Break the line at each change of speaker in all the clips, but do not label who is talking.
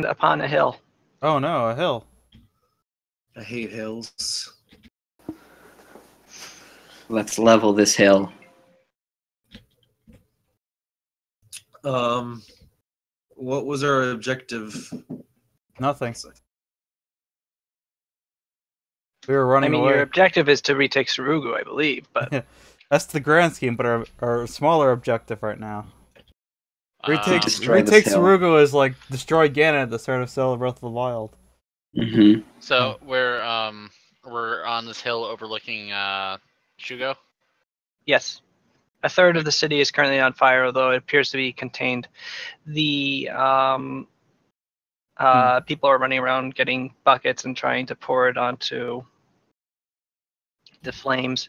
upon a hill.
Oh no, a hill.
I hate hills.
Let's level this hill.
What was our objective?
Nothing. We were running away.
Your objective is to retake Surugu, I believe, but
That's the grand scheme, but our smaller objective right now. Retake
Destroy this hill.
Surugu is like destroy Ganon at the start of Zelda Breath of the Wild.
Mm-hmm.
So we're on this hill overlooking Shugo.
yes. A third of the city is currently on fire, although it appears to be contained. The people are running around getting buckets and trying to pour it onto the flames,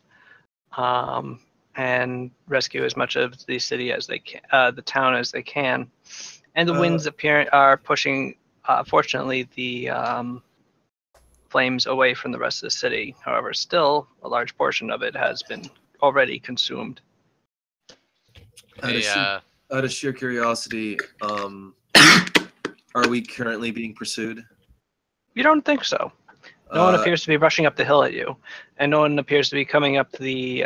and rescue as much of the city as they can, the town as they can. And the winds are pushing, fortunately, the flames away from the rest of the city. However, still a large portion of it has been already consumed.
Out of sheer curiosity, are we currently being pursued?
You don't think so? No one appears to be rushing up the hill at you, and no one appears to be coming up the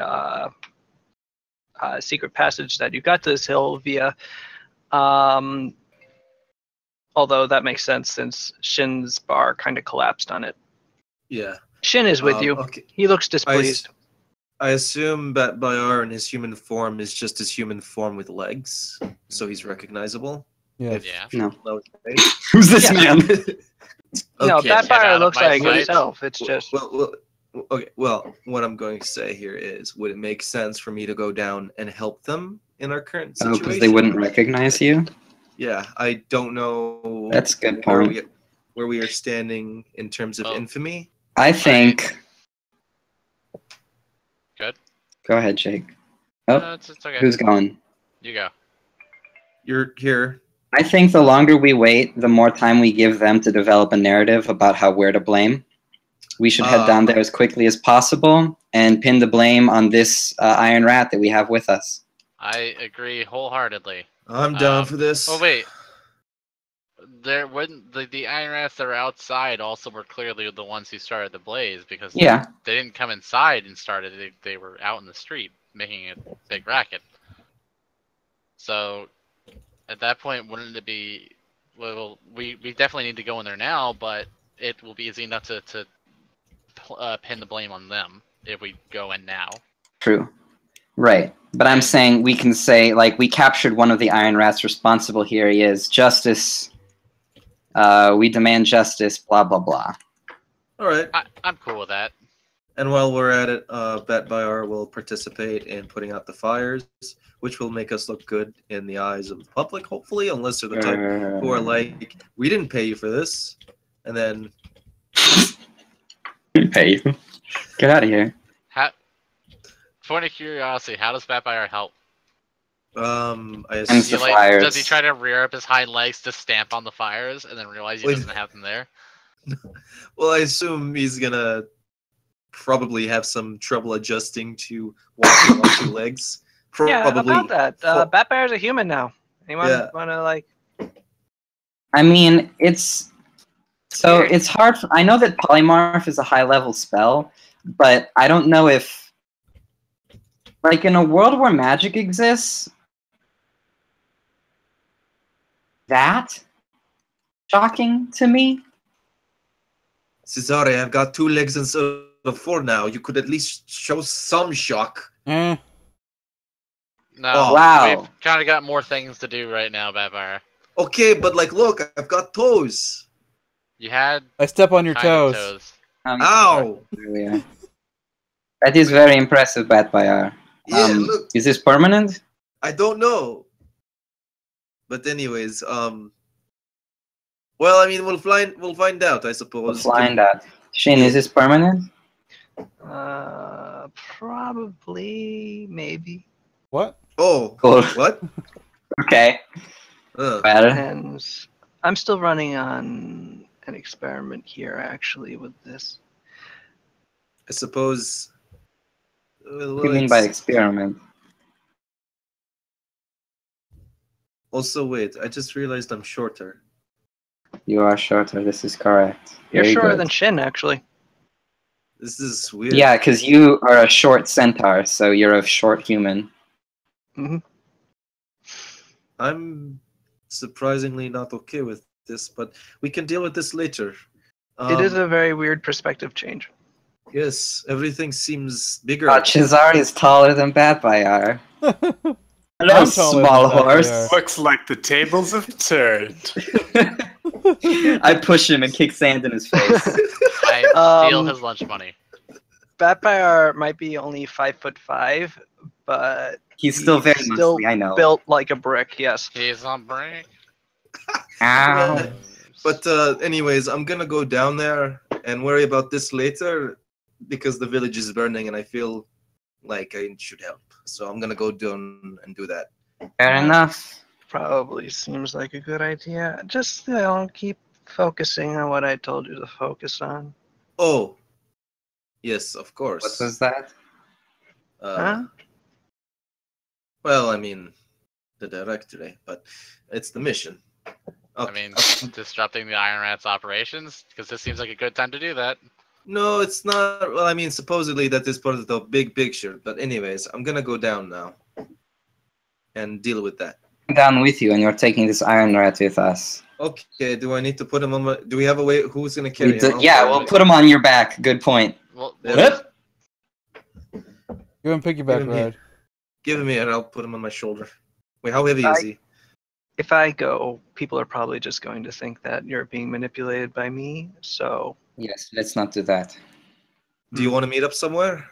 secret passage that you got to this hill via. Although that makes sense since Shin's bar kind of collapsed on it.
Yeah.
Shin is with you.
Okay.
He looks displeased.
I assume that Bayar in his human form is just his human form with legs, so he's recognizable.
Yeah.
No.
Okay.
Who's this man?
No,
Okay.
that fire
out of
looks
my
like
sight.
himself. It's just
Okay. Well, what I'm going to say here is, would it make sense for me to go down and help them in our current
Oh,
situation?
because they wouldn't recognize you?
Yeah, I don't know.
That's a good
where
point.
where we are standing in terms of infamy.
I think...
Good.
Go ahead, Jake. Oh,
It's okay.
who's going?
You go.
You're here.
I think the longer we wait, the more time we give them to develop a narrative about how we're to blame. We should head down there as quickly as possible and pin the blame on this Iron Rat that we have with us.
I agree wholeheartedly.
I'm down for this.
Oh wait, there wouldn't the Iron Rats that were outside also were clearly the ones who started the blaze because
Yeah.
they didn't come inside and started it. They were out in the street making a big racket. So at that point, wouldn't it be? Well, we definitely need to go in there now, but it will be easy enough to pin the blame on them if we go in now.
True. Right. But I'm saying we can say, like, we captured one of the Iron Rats responsible. Here he is. Justice. We demand justice, blah, blah, blah.
All right.
I'm cool with that.
And while we're at it, Bet Bayar will participate in putting out the fires, which will make us look good in the eyes of the public, hopefully, unless they're the type who are like, we didn't pay you for this. And then...
We pay you. Get out of here.
Point of curiosity, how does Vampire help?
I
Hence the
assume...
fires.
Does he try to rear up his hind legs to stamp on the fires and then realize he doesn't have them there?
Well, I assume he's gonna probably have some trouble adjusting to walking on two legs.
yeah,
Probably.
about that. Bat Bear's a human now. Anyone want to like?
I mean, it's... So it's hard... I know that Polymorph is a high-level spell, but I don't know if... Like, in a world where magic exists... That? Shocking to me?
Cesare, I've got 2 legs instead of 4 now. You could at least show some shock.
No,
wow.
We've kind of got more things to do right now, Vampire.
Okay, but like, look, I've got toes.
You had...
I step on your
kind of
toes.
Ow!
Yeah. That is very impressive, Batbayar.
Yeah, look.
Is this permanent?
I don't know. But anyways, well, I mean, we'll find out, I suppose.
We'll find out. Shin, is this permanent?
Probably, maybe.
What?
Oh,
Cool.
what?
Okay. Better.
And I'm still running on an experiment here, actually, with this.
I suppose...
What do you mean by experiment?
Also, wait, I just realized I'm shorter.
You are shorter. This is correct.
You're
Very
shorter
good.
than Shin, actually.
This is weird.
Yeah, because you are a short centaur, so you're a short human.
Hmm.
I'm surprisingly not okay with this, but we can deal with this later.
It is a very weird perspective change.
Yes, everything seems bigger.
Cesare is taller than Batbayar. Hello,
I'm taller than
small
Batbayar.
horse.
Looks like the tables have turned.
I push him and kick sand in his face.
I steal his lunch money.
Batbayar might be only 5'5", but
He's still very
still
muscly, I know.
built like a brick. Yes.
He's on break.
Ow.
But anyways, I'm gonna go down there and worry about this later because the village is burning and I feel like I should help. So I'm gonna go down and do that.
Fair enough.
Probably seems like a good idea. Just keep focusing on what I told you to focus on.
Oh, yes, of course.
What was that?
Huh?
Well, I mean, the directory, but it's the mission.
I mean, disrupting the Iron Rat's operations? Because this seems like a good time to do that.
No, it's not. Well, I mean, supposedly that is part of the big picture. But anyways, I'm gonna go down now and deal with that.
I'm down with you, and you're taking this Iron Rat with us.
Okay, do I need to put him on my... Do we have a way... Who's gonna carry him?
Yeah, we'll put him on your back. Good point.
Well,
Yep.
Give him piggyback ride.
Give him here, and I'll put him on my shoulder. Wait, how heavy is he?
If I go, people are probably just going to think that you're being manipulated by me. So
Yes, let's not do that.
Do you want to meet up somewhere?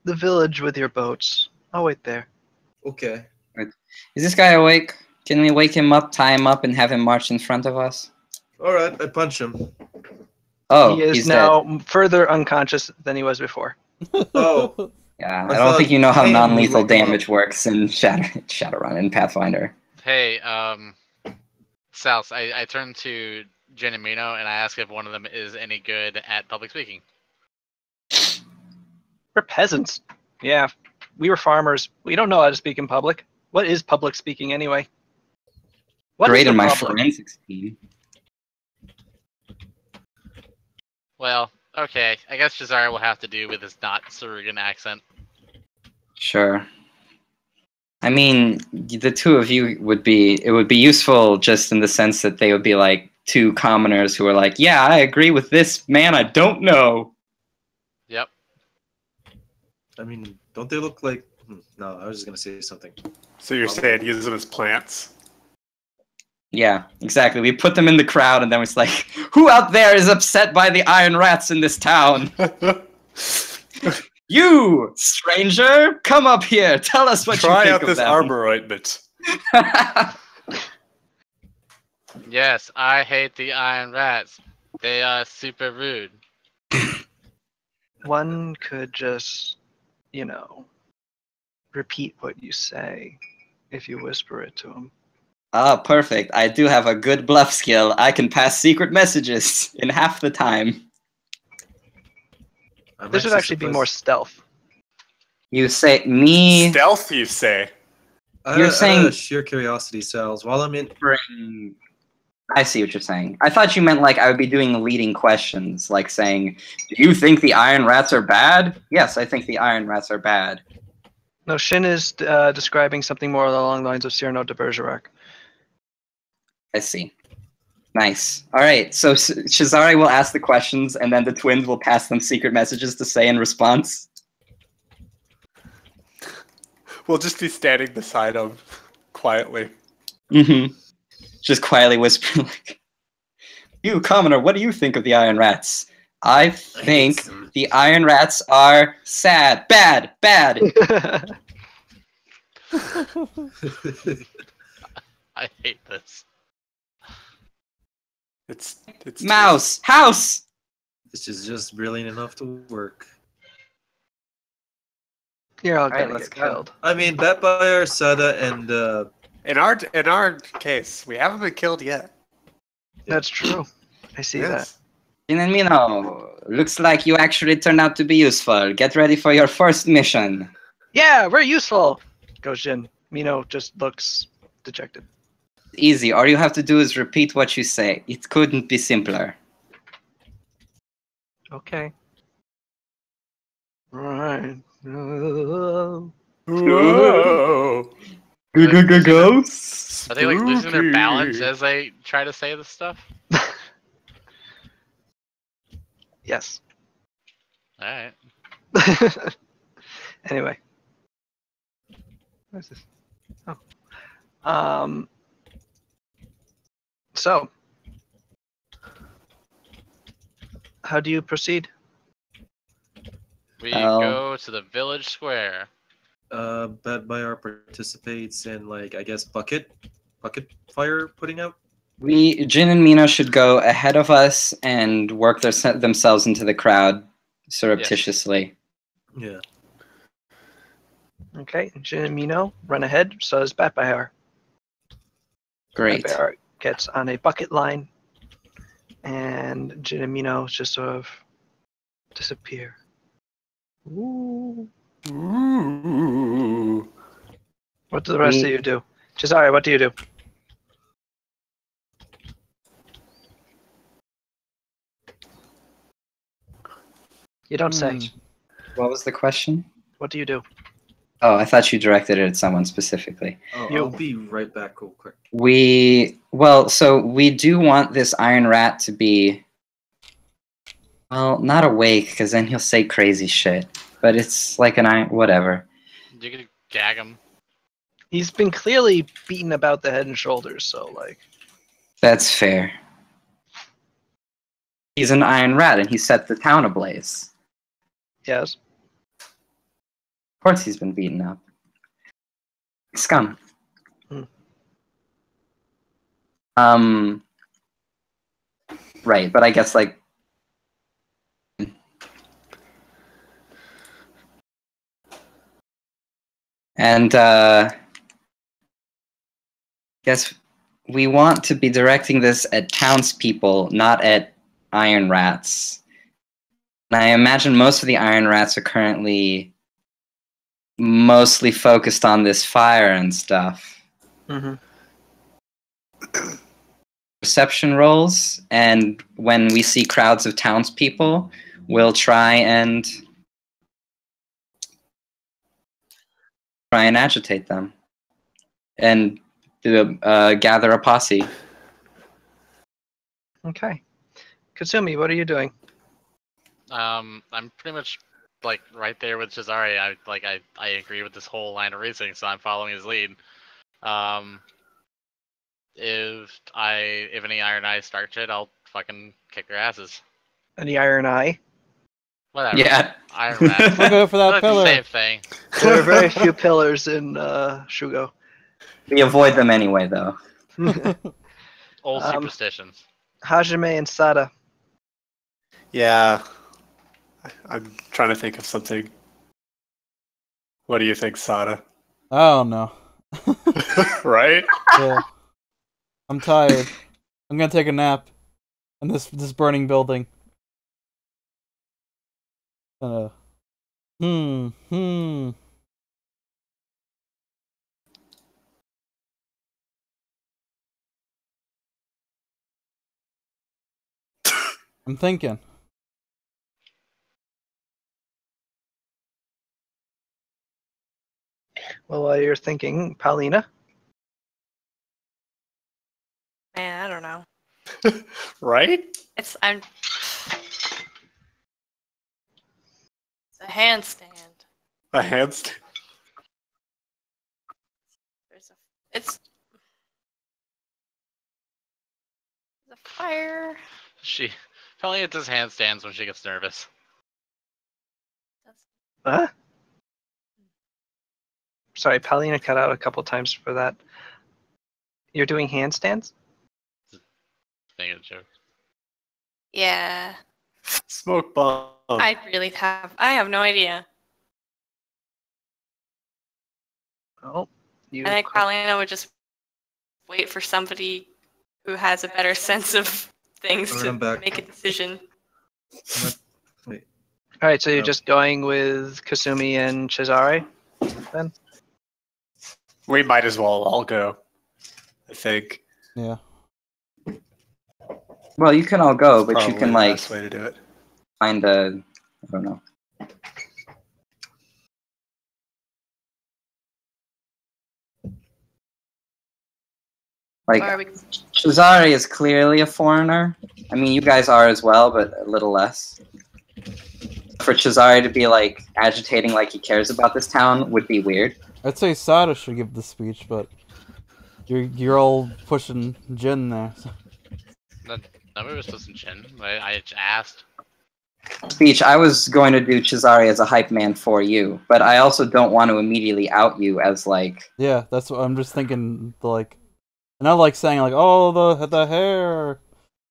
the village with your boats. I'll wait there.
Okay.
Is this guy awake? Can we wake him up, tie him up, and have him march in front of us?
All right, I punch him.
Oh,
He is
he's
now
dead.
further unconscious than he was before.
Oh,
Yeah,
I
I don't think you know how
thought-
non-lethal damage works in Shadowrun and Pathfinder.
hey, South, I turn to Jen and Mino and I ask if one of them is any good at public speaking.
We're peasants. Yeah, we were farmers. We don't know how to speak in public. What is public speaking anyway? What is
Great in
the
my
public?
forensics team.
Well, okay, I guess Cesare will have to do with his not Cerulean accent.
Sure. I mean, the two of you would be useful just in the sense that they would be like two commoners who are like, yeah, I agree with this man I don't know.
Yep.
I mean, don't they look like... No, I was just going to say something.
So you're saying use them as plants?
Yeah, exactly. We put them in the crowd and then it's like, who out there is upset by the Iron Rats in this town? You, stranger, come up here. Tell us what
Try
you think
out
of
this
them.
arbor ointment.
Yes, I hate the Iron Rats. They are super rude.
One could just, repeat what you say if you whisper it to him.
Ah, perfect. I do have a good bluff skill. I can pass secret messages in half the time.
This would actually be more stealth.
You say me.
Stealth, you say?
You're
Out
saying-
of sheer curiosity, Sal's. While I'm in...
I see what you're saying. I thought you meant like I would be doing leading questions, like saying, "Do you think the Iron Rats are bad?" Yes, I think the Iron Rats are bad.
No, Shin is describing something more along the lines of Cyrano de Bergerac.
I see. Nice. All right. So Cesare will ask the questions, and then the twins will pass them secret messages to say in response.
We'll just be standing beside him quietly.
Mm-hmm. Just quietly whispering, like, "You, commoner, what do you think of the Iron Rats?" I think the Iron Rats are sad, bad, bad.
I hate this.
It's
Mouse, house.
This is just brilliant enough to work.
You're all
Alright,
gonna
let's
get
go.
killed.
I mean, Batbuyer, Sada, and...
In our case, we haven't been killed yet.
That's true. I see that.
Mino, looks like you actually turned out to be useful. Get ready for your first mission.
Yeah, we're useful, goes Jin. Mino just looks dejected.
Easy. All you have to do is repeat what you say. It couldn't be simpler.
Okay. All right.
Whoa.
Ghosts.
Are they like losing their balance
Spooky.
as they try to say this stuff?
Yes.
All right.
Anyway. What is this? Oh. So, how do you proceed?
We
Oh.
go to the village square.
Bad Bayar participates in, like, I guess bucket fire putting out.
Jin and Mina should go ahead of us and work themselves into the crowd surreptitiously.
Yeah.
Okay, Jin and Mino run ahead, so does Batbahar.
Great.
Batbahar gets on a bucket line, and Jin and Mino just sort of disappear. Ooh.
Ooh.
What do the rest of you do? Cesare, what do you do? You don't say.
What was the question?
What do you do?
Oh, I thought you directed it at someone specifically.
Oh,
You.
I'll be right back real quick.
So we do want this Iron Rat to be, well, not awake, because then he'll say crazy shit. But it's like an iron, whatever.
You can gag him.
He's been clearly beaten about the head and shoulders, so like.
That's fair. He's an Iron Rat, and he set the town ablaze.
Yes.
Of course he's been beaten up. Scum. Right, but I guess, like... And, guess we want to be directing this at townspeople, not at Iron Rats. And I imagine most of the Iron Rats are currently mostly focused on this fire and stuff.
Mm-hmm.
Perception rolls, and when we see crowds of townspeople, we'll try and agitate them and gather a posse.
Okay. Kasumi, what are you doing?
I'm pretty much like right there with Cesare. I agree with this whole line of reasoning, so I'm following his lead. If any Iron Eyes start shit, I'll fucking kick their asses.
Any Iron Eye?
Whatever.
Yeah.
Iron Rats.
We'll go for that
That's the
pillar.
same thing.
There are very few pillars in Shugo.
We avoid them anyway, though.
Old superstitions.
Hajime and Sada.
Yeah. I'm trying to think of something. What do you think, Sada?
I don't know.
Right?
Yeah. I'm tired. I'm gonna take a nap in this burning building. I'm thinking.
Well, while you're thinking, Paulina.
Man, I don't know.
Right?
It's a handstand.
A handstand.
It's a fire.
Paulina does handstands when she gets nervous.
Huh? Sorry, Paulina cut out a couple times for that. You're doing handstands?
Making a joke.
Yeah.
Smoke bomb.
I have no idea.
Oh, you.
I think Paulina would just wait for somebody who has a better sense of things
Alright,
to
I'm back.
make a decision.
Wait.
All right, so you're
No.
just going with Kasumi and Cesare, then?
We might as well all go. I think.
Yeah.
Well, you can all go, but
Probably
you can
the
like
best way to do it.
find a. I don't know. Like,
Or are we...
Shazari is clearly a foreigner. I mean, you guys are as well, but a little less. For Shazari to be like agitating like he cares about this town would be weird.
I'd say Sada should give the speech, but you're all pushing Jin there. So.
Nobody was supposed to chin. I just asked.
Speech, I was going to do Shazari as a hype man for you, but I also don't want to immediately out you as like.
Yeah, that's what I'm just thinking. Like, not like saying like, oh, the hair,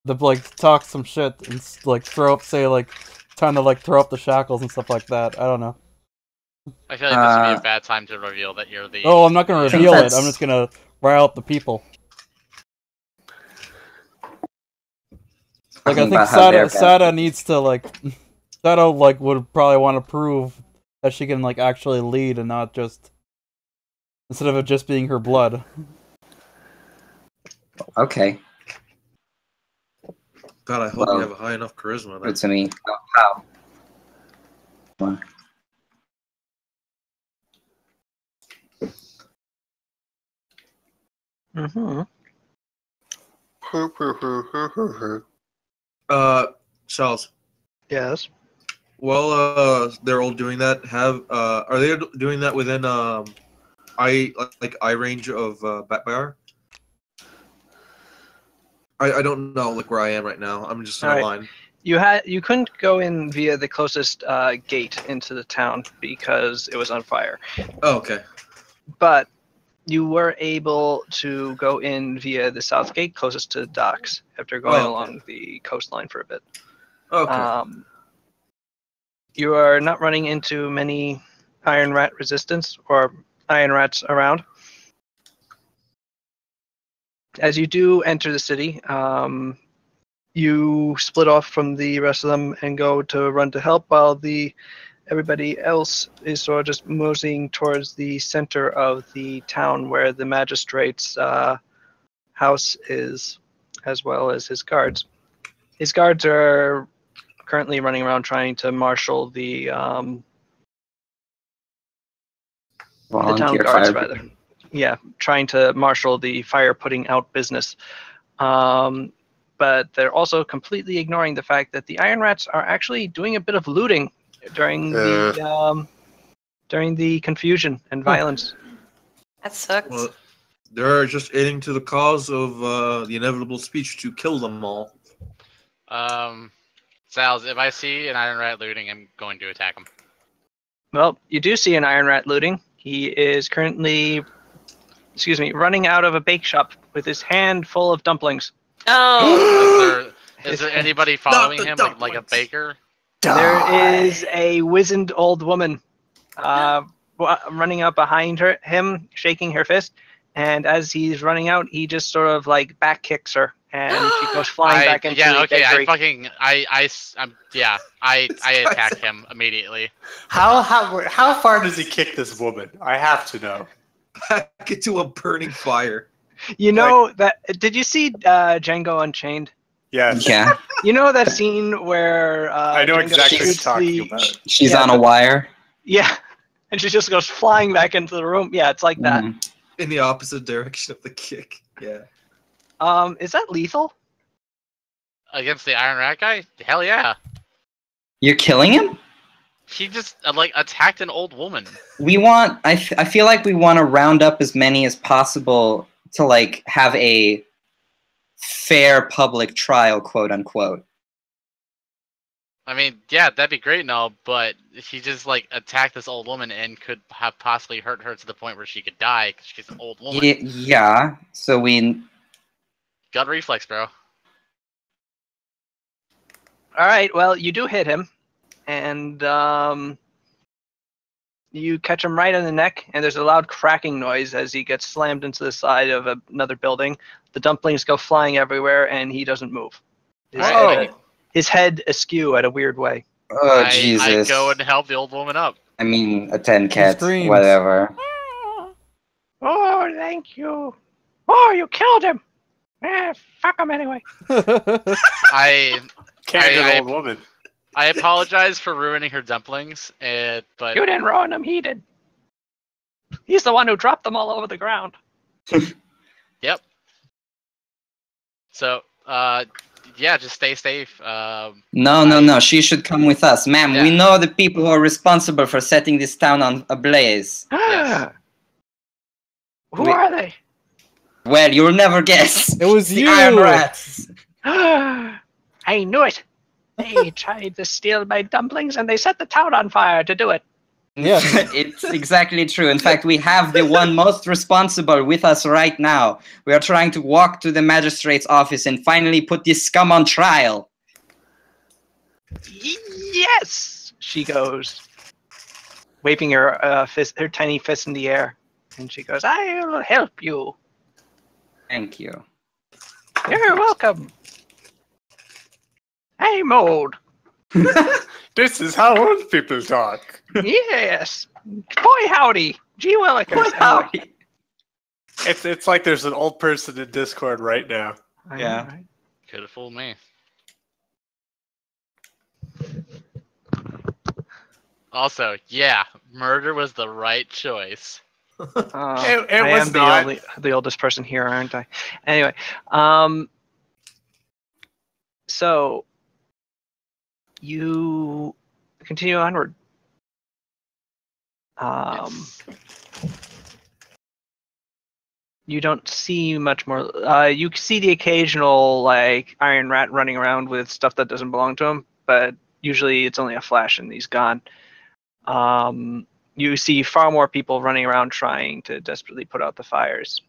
like talk some shit and like trying to like throw up the shackles and stuff like that. I don't know.
I feel like this would be a bad time to reveal that you're the.
Oh, I'm not gonna
I think
reveal it.
that's-
I'm just gonna rile up the people. Like I think
about how they're
Sada
bad.
needs to like Sada like would probably want to prove that she can like actually lead and not just instead of it just being her blood.
Okay,
God, I hope
Well,
you have a high enough charisma.
good
Then.
to me. How? Come on.
Mm-hmm.
Charles.
Yes.
Well, they're all doing that. Are they doing that within eye range of Batbayar? I don't know like where I am right now. I'm just in a
Alright.
line.
You couldn't go in via the closest gate into the town because it was on fire,
Oh, okay.
but you were able to go in via the south gate closest to the docks after going
Oh, okay.
along the coastline for a bit.
Okay.
You are not running into many iron rat resistance or iron rats around. As you do enter the city, you split off from the rest of them and go to run to help, while everybody else is sort of just moseying towards the center of the town where the magistrate's house is, as well as his guards. His guards are currently running around trying to marshal the town
Volunteer
guards,
fire.
rather. Yeah, trying to marshal the fire putting out business. But they're also completely ignoring the fact that the Iron Rats are actually doing a bit of looting during the confusion and violence.
That sucks.
Well, they're just aiding to the cause of the inevitable speech to kill them all.
Sal's, if I see an Iron Rat looting, I'm going to attack him.
Well, you do see an Iron Rat looting. He is currently, running out of a bake shop with his hand full of dumplings.
Oh,
Is there anybody following
the
him like a
dumplings.
baker?
There is a wizened old woman running up behind him, shaking her fist. And as he's running out, he just sort of like back kicks her, and she goes flying back into the bakery.
I attack him immediately.
How far does he kick this woman? I have to know.
Back into a burning fire.
You know that? Did you see Django Unchained?
Yes.
Yeah,
You know that scene where
I know
Django
exactly what you're
shoots
talking about.
she's
Yeah,
on a wire.
Yeah, and she just goes flying back into the room. Yeah, it's like that.
Mhm.
In the opposite direction of the kick. Yeah.
Is that lethal?
Against the Iron Rat guy? Hell yeah.
You're killing him.
He just attacked an old woman.
We want. I feel like we want to round up as many as possible to like have a fair public trial, quote unquote.
I mean, yeah, that'd be great and all, but he just attacked this old woman and could have possibly hurt her to the point where she could die because she's an old woman.
Yeah. So we.
Gut reflex, bro.
All right. Well, you do hit him, and you catch him right on the neck, and there's a loud cracking noise as he gets slammed into the side of another building. The dumplings go flying everywhere, and he doesn't move. His head askew at a weird way.
Oh Jesus!
I go and help the old woman up.
I mean, a 10 cat,
screams.
whatever.
Oh, thank you. Oh, you killed him. Fuck them anyway.
I
Candid
I-
old woman.
I apologize for ruining her dumplings, but
You didn't ruin them, he did. He's the one who dropped them all over the ground.
yep. So yeah, just stay safe.
No. She should come with us, ma'am. We
Yeah.
know the people who are responsible for setting this town on ablaze.
Yes.
Who are they?
Well, you'll never guess.
It was
the
you!
Iron Rats.
I knew it. They tried to steal my dumplings and they set the town on fire to do it.
Yeah.
It's exactly true. In fact, we have the one most responsible with us right now. We are trying to walk to the magistrate's office and finally put this scum on trial.
Yes, she goes, waving her her tiny fist in the air, and she goes, "I'll help you.
Thank you.
You're welcome. I'm old.
This is how old people talk.
Yes. Boy howdy. Gee willikers.
Howdy.
It's like there's an old person in Discord right now.
I know,
Yeah.
right?
Could have fooled me. Also, yeah, murder was the right choice.
It
I
was
am
not.
the oldest person here, aren't I? Anyway, so you continue onward. You don't see much more. You see the occasional like Iron Rat running around with stuff that doesn't belong to him, but usually it's only a flash and he's gone. You see far more people running around trying to desperately put out the fires.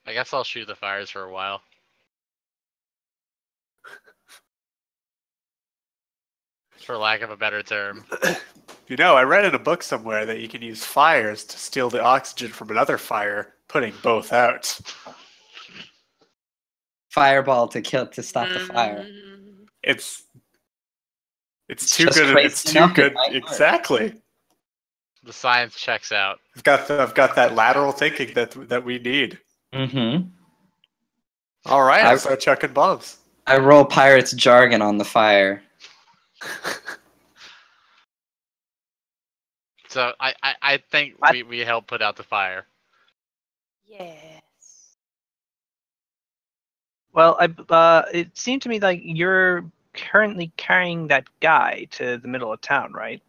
I guess I'll shoot the fires for a while. For lack of a better term.
You know, I read in a book somewhere that you can use fires to steal the oxygen from another fire, putting both out.
Fireball to stop the fire.
It's
It's
too
just
good.
crazy
It's too
enough, it
good.
might work.
Exactly.
The science checks out.
I've got that lateral thinking that we need.
Mm-hmm.
All right, I'll start chucking bombs.
I roll pirate's jargon on the fire.
So I think we help put out the fire.
Yes.
Well, it seemed to me like you're currently carrying that guy to the middle of town, right?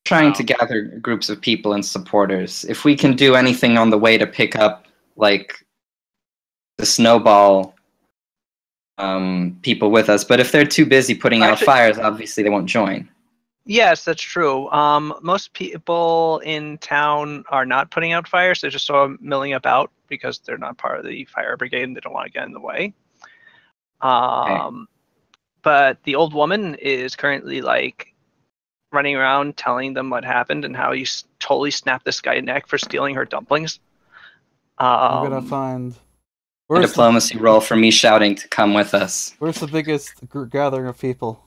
Trying to gather groups of people and supporters. If we can do anything on the way to pick up, like, the snowball people with us, but if they're too busy putting out fires, obviously they won't join.
Yes, that's true. Most people in town are not putting out fires. They're just sort of milling about because they're not part of the fire brigade and they don't want to get in the way. But the old woman is currently like running around telling them what happened and how you totally snapped this guy's neck for stealing her dumplings.
I'm gonna find.
A diplomacy roll for me shouting to come with us.
Where's the biggest gathering of people?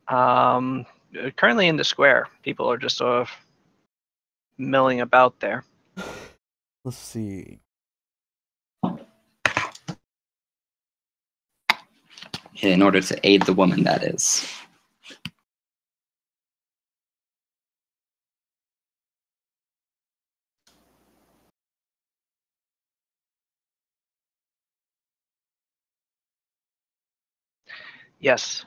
Currently in the square, people are just sort of milling about there.
Let's see.
In order to aid the woman, that is.
Yes.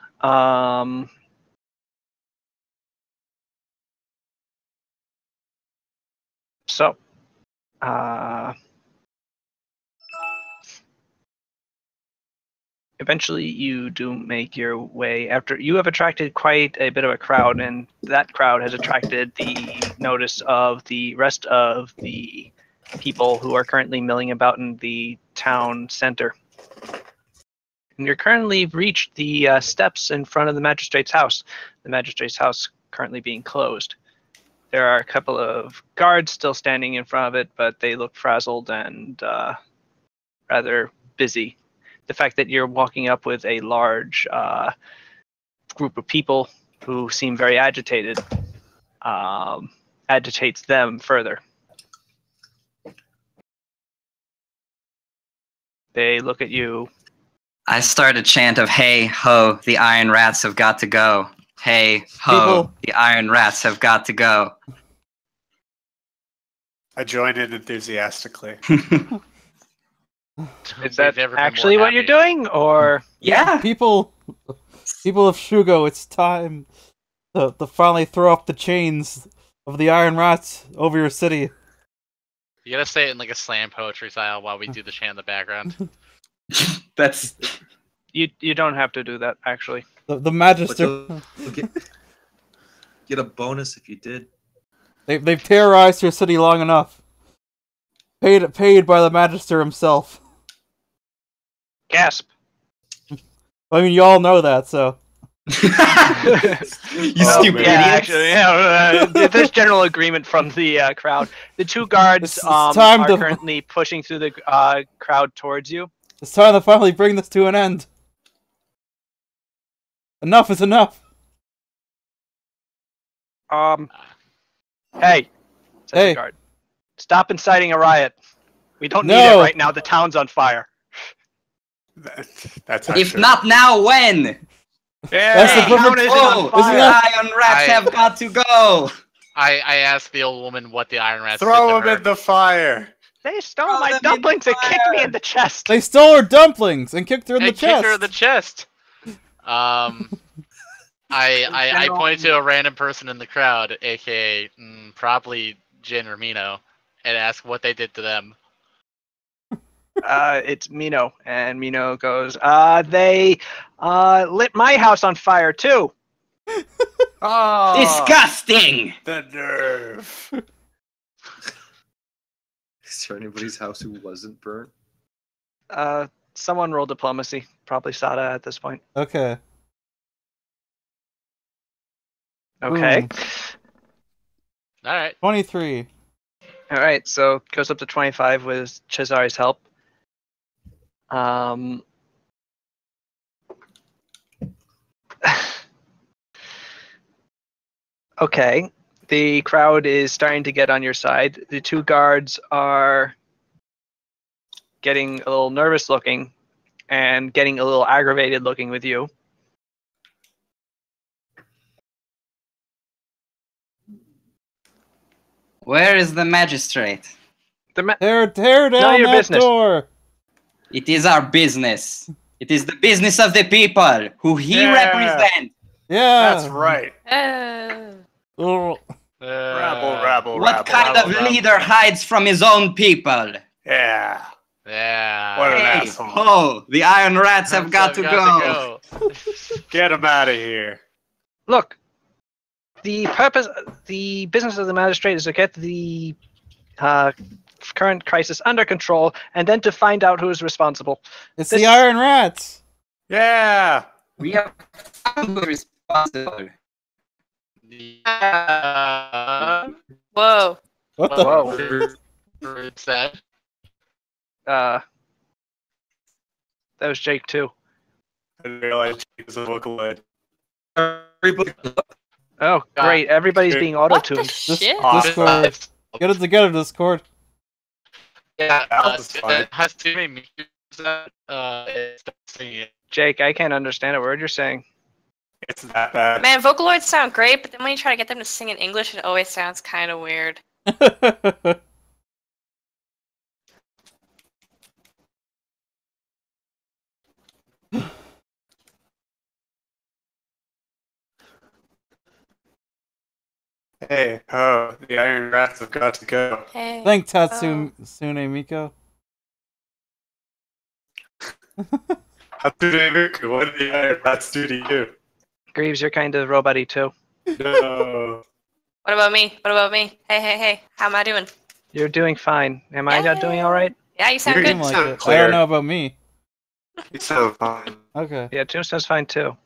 So, eventually you do make your way after you have attracted quite a bit of a crowd, and that crowd has attracted the notice of the rest of the people who are currently milling about in the town center. And you're currently reached the steps in front of the magistrate's house. The magistrate's house currently being closed. There are a couple of guards still standing in front of it, but they look frazzled and rather busy. The fact that you're walking up with a large group of people who seem very agitated agitates them further. They look at you.
I start a chant of "Hey ho, the iron rats have got to go. Hey ho,
People-
the iron rats have got to go."
I join in enthusiastically.
Is
They've
that
never been
actually
more
what you're
happy.
doing, or
Yeah.
People of Shugo, it's time to finally throw up the chains of the Iron Rats over your city.
You gotta say it in like a slam poetry style while we do the chant in the background.
That's
you don't have to do that actually.
The
But
Magister.
you'll get a bonus if you did.
They've terrorized your city long enough. Paid by the Magister himself.
Gasp.
I mean, you all know that, so.
you
Oh,
stupid
man.
Yeah,
idiots.
actually, there's general agreement from the crowd. The two guards
It's time
are
to-
currently pushing through the crowd towards you.
It's time to finally bring this to an end. Enough is enough.
Hey, says
Hey.
the guard, stop inciting a riot. We don't need
No.
it right now. The town's on fire.
That's not
If
true.
not now, when?
That's the
Hey,
perfect-
town isn't on
Oh,
fire.
the iron rats
I-
have got to go.
I asked the old woman what the iron rats did
Throw
to
him
her.
in the fire.
They stole
Throw
my
them in
dumplings and kicked me
fire.
in the chest.
They stole her dumplings and kicked her in
Hey,
the chest.
kick her in the chest. I
General-
pointed to a random person in the crowd, aka probably Jin or Mino, and asked what they did to them.
It's Mino, and Mino goes, they lit my house on fire too.
Oh,
Disgusting.
the nerve.
Is there anybody's house who wasn't burnt?
Someone roll diplomacy, probably Sada at this point.
Okay.
Okay.
Boom.
All right.
23.
All right, so goes up to 25 with Cesari's help. Okay, the crowd is starting to get on your side. The two guards are getting a little nervous looking and getting a little aggravated looking with you.
Where is the magistrate?
Tear
None
down
of your
that
business.
door.
It is our business. It is the business of the people who he
Yeah.
represents.
Yeah.
That's right.
Oh,
Rabble, rabble,
What
rabble.
kind
rabble,
of
rabble.
leader hides from his own people?
Yeah.
Yeah.
What an
Hey,
asshole.
ho, the iron rats have got to go.
Get him out of here.
Look, the business of the magistrate is to get the current crisis under control and then to find out who is responsible.
it's
This-
the Iron Rats.
Yeah.
We have found the responsible.
Yeah.
Whoa.
What the?
Whoa.
It's that.
That was Jake too.
I didn't realize he was a Vocaloid.
Everybody,
Oh, great! Everybody's being
What the
auto-tuned.
shit?
Discord. Get it together, Discord.
Yeah,
That was fun.
it has too many meters that it's singing it.
Jake, I can't understand a word you're saying.
It's that bad.
Man, Vocaloids sound great, but then when you try to get them to sing in English, it always sounds kind of weird.
Hey, ho, the Iron Rats have got to go.
Hey.
Thanks, Tatsune Miko.
Hatsune Miku, what did the Iron Rats do to you?
Greaves, you're kind of robot-y too.
No.
What about me? What about me? Hey, hey, hey. How am I doing?
You're doing fine. Am I not doing all right?
Yeah, you sound
You're
good.
Seem like
sound
it. I
clear.
don't know about me.
You sound fine.
Okay.
Yeah, Tombstone's fine too.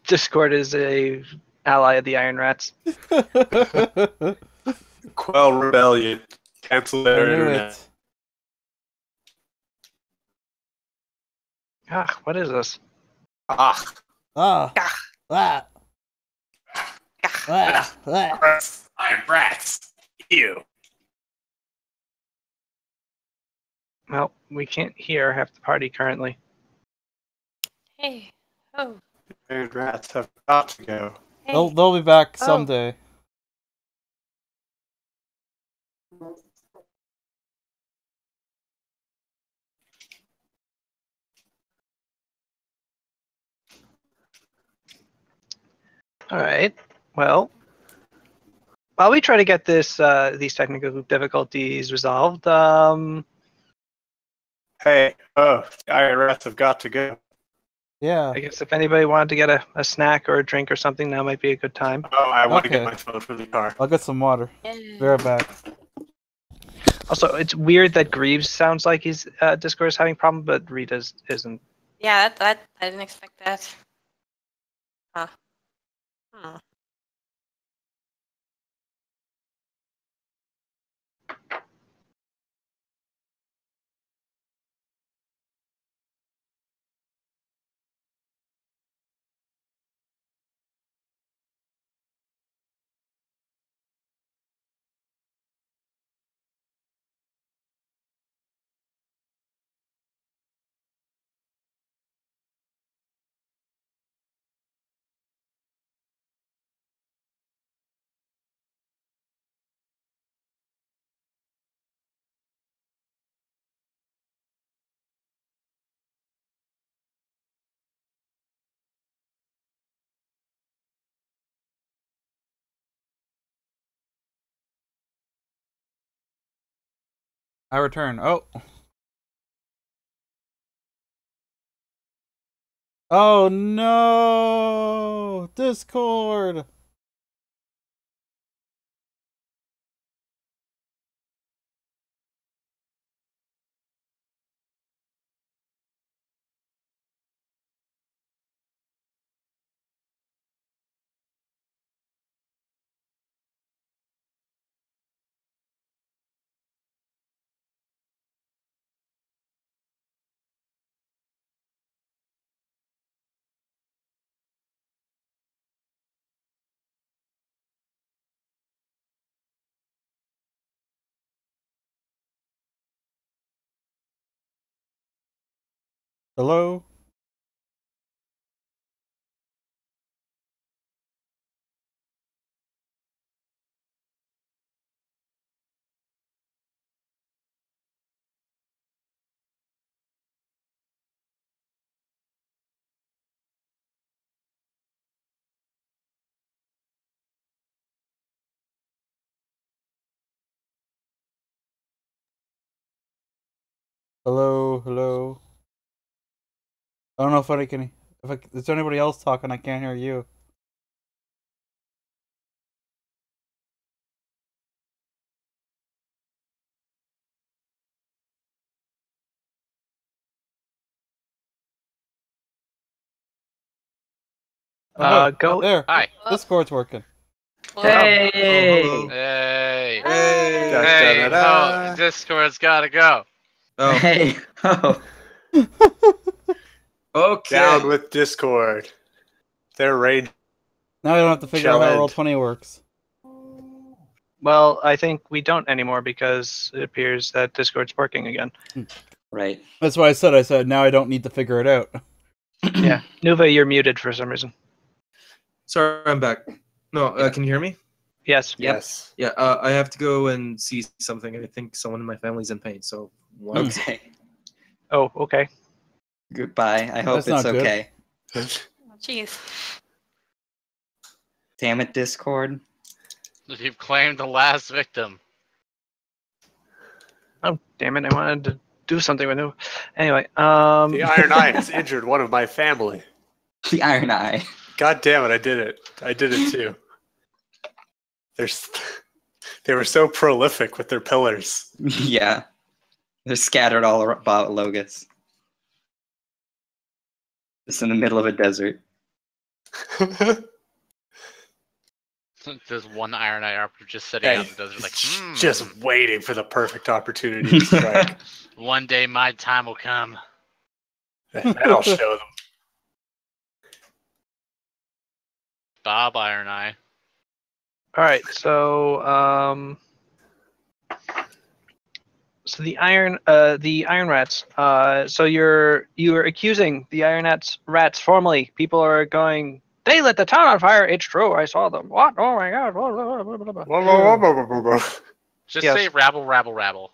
Discord is a ally of the Iron Rats.
Quell rebellion. Cancel
I
their
knew
internet.
it.
Ah, what is this?
Ah.
Ah.
Gah.
Ah.
Gah.
Ah. Ah.
Rats. Iron Rats. Ew.
Well, we can't hear half the party currently.
Hey. Oh.
And rats have got to go.
Hey.
They'll be back
Oh.
someday.
All right. Well, while we try to get these technical difficulties resolved,
Hey, the iron rats have got to go.
Yeah.
I guess if anybody wanted to get a snack or a drink or something, now might be a good time.
Oh, I want to
Okay.
get my phone from the car.
I'll get some water. Be right back.
Also, it's weird that Greaves sounds like his Discord is having problems, but Rita's isn't.
Yeah, that I didn't expect that. Huh. Hmm.
I return. Oh. Oh no! Discord! Hello? Hello? Hello? I don't know if I can... Is there anybody else talking? I can't hear you.
Go.
There.
Hi.
Discord's working.
Hey!
hello.
Hey.
Hey.
Da,
Hey.
da, da,
Oh,
da.
Discord's gotta go.
Oh,
Hey! Oh.
okay.
Down with Discord. Their rage.
Now I don't have to figure out how Roll20 works.
Well, I think we don't anymore because it appears that Discord's working again.
Right.
That's why I said now I don't need to figure it out.
Yeah. Nuva, you're muted for some reason.
Sorry, I'm back. No, can you hear me?
Yes.
Yep.
Yes.
Yeah, I have to go and see something. I think someone in my family's in pain. So, one
Okay.
Oh, okay.
Goodbye. I hope
That's
it's
not good.
okay.
Jeez.
Damn it, Discord.
You've claimed the last victim.
Oh, damn it! I wanted to do something with Nuva. Anyway,
The Iron Eye has injured one of my family.
The Iron Eye.
God damn it, I did it. I did it too. They were so prolific with their pillars.
Yeah. They're scattered all about Logus. Just in the middle of a desert.
There's one Iron Eye Arbiter just sitting
Hey,
out in the desert like,
just waiting for the perfect opportunity to strike.
one day my time will come.
And then I'll show them.
Bob Iron Eye.
all right. So So the iron rats. So you're accusing the iron rats formally. People are going. They lit the town on fire. It's true. I saw them. What? Oh my god. Blah, blah, blah, blah, blah.
Whoa, whoa, whoa, whoa, whoa, whoa.
Just
Yes.
say rabble, rabble, rabble.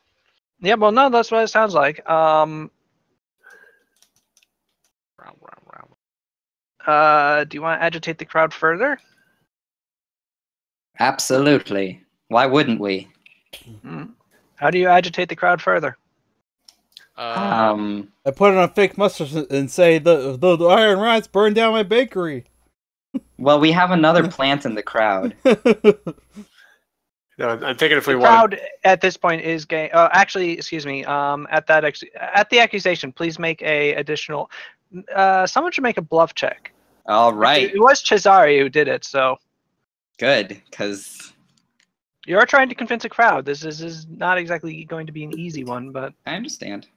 Yeah. Well, no, that's what it sounds like.
Rabble, rabble, rabble.
Do you want to agitate the crowd further?
Absolutely. Why wouldn't we?
How do you agitate the crowd further?
Um,
I put on a fake mustache and say the iron rats burned down my bakery.
well, we have another plant in the crowd.
No, I'm thinking if we
The
want.
crowd at this point is gay. Actually, excuse me. At the accusation, please make a additional. Someone should make a bluff check.
All right.
It was Cesare who did it, so
Good, because
you're trying to convince a crowd. This is not exactly going to be an easy one, but
I understand.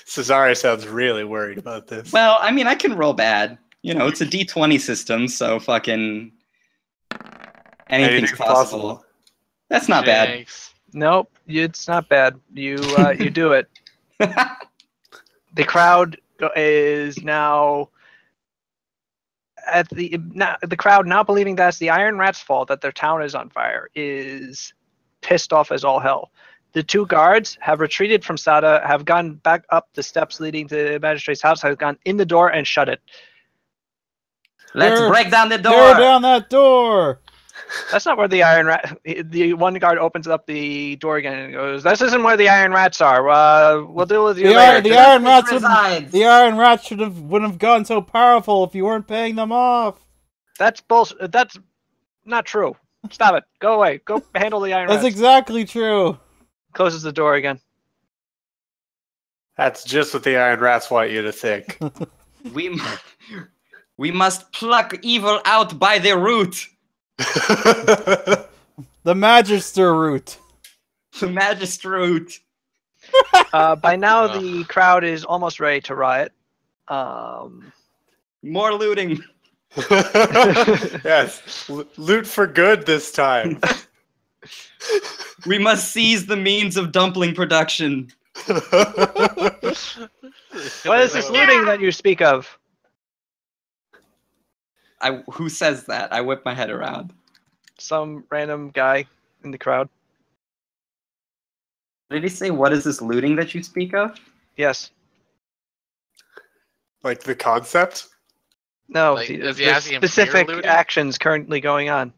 Cesare sounds really worried about this.
Well, I mean, I can roll bad. You know, it's a D20 system, so fucking anything's possible. That's not bad.
Jinx.
nope, it's not bad. You do it. The crowd is now the crowd now believing that's the Iron Rat's fault that their town is on fire is pissed off as all hell. The two guards have retreated from Sada, have gone back up the steps leading to the magistrate's house, have gone in the door and shut it.
Let's break down the door.
Tear down that door.
That's not where the Iron Rat. The one guard opens up the door again and goes, "This isn't where the Iron Rats are. We'll deal with you later."
The Iron Rats
resides.
the Iron Rats wouldn't have gotten so powerful if you weren't paying them off.
That's bullshit. That's not true. Stop it. Go away. Go handle the Iron
That's
Rats.
exactly true.
Closes the door again.
That's just what the Iron Rats want you to think.
We must pluck evil out by the root.
The Magister route.
The magistrate.
By now, the crowd is almost ready to riot.
More looting.
Yes, loot for good this time.
We must seize the means of dumpling production.
What is this looting that you speak of?
Who says that? I whip my head around.
Some random guy in the crowd.
Did he say, what is this looting that you speak of?
Yes.
Like the concept?
No.
Like,
the
is he asking if
specific
we're looting?
actions currently going on.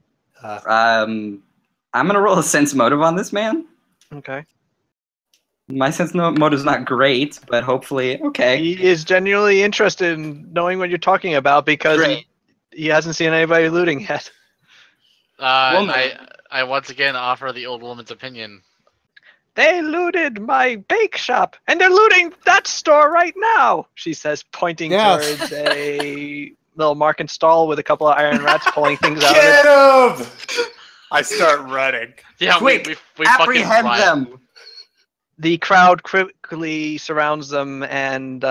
I'm gonna roll a sense motive on this man.
Okay.
My sense motive's not great, but hopefully, okay.
He is genuinely interested in knowing what you're talking about because
Great.
he hasn't seen anybody looting yet.
Woman.
I once again offer the old woman's opinion.
They looted my bake shop, and they're looting that store right now, she says, pointing
Yes.
towards a little market stall with a couple of Iron Rats pulling things out of it.
Get him! I start running.
Yeah,
Quick,
we
apprehend
fucking riot.
them.
The crowd quickly surrounds them and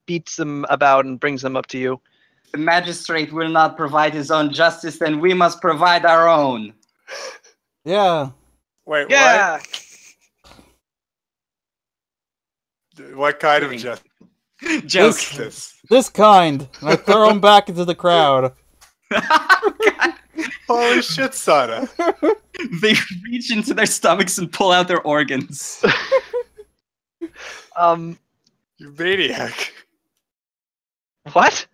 beats them about and brings them up to you.
The magistrate will not provide his own justice, then we must provide our own.
Yeah.
Wait,
Yeah!
what kind of
Kidding.
justice
Jokes.
is this?
This kind. And I throw him back into the crowd.
Holy shit, Sada.
They reach into their stomachs and pull out their organs.
You maniac.
What?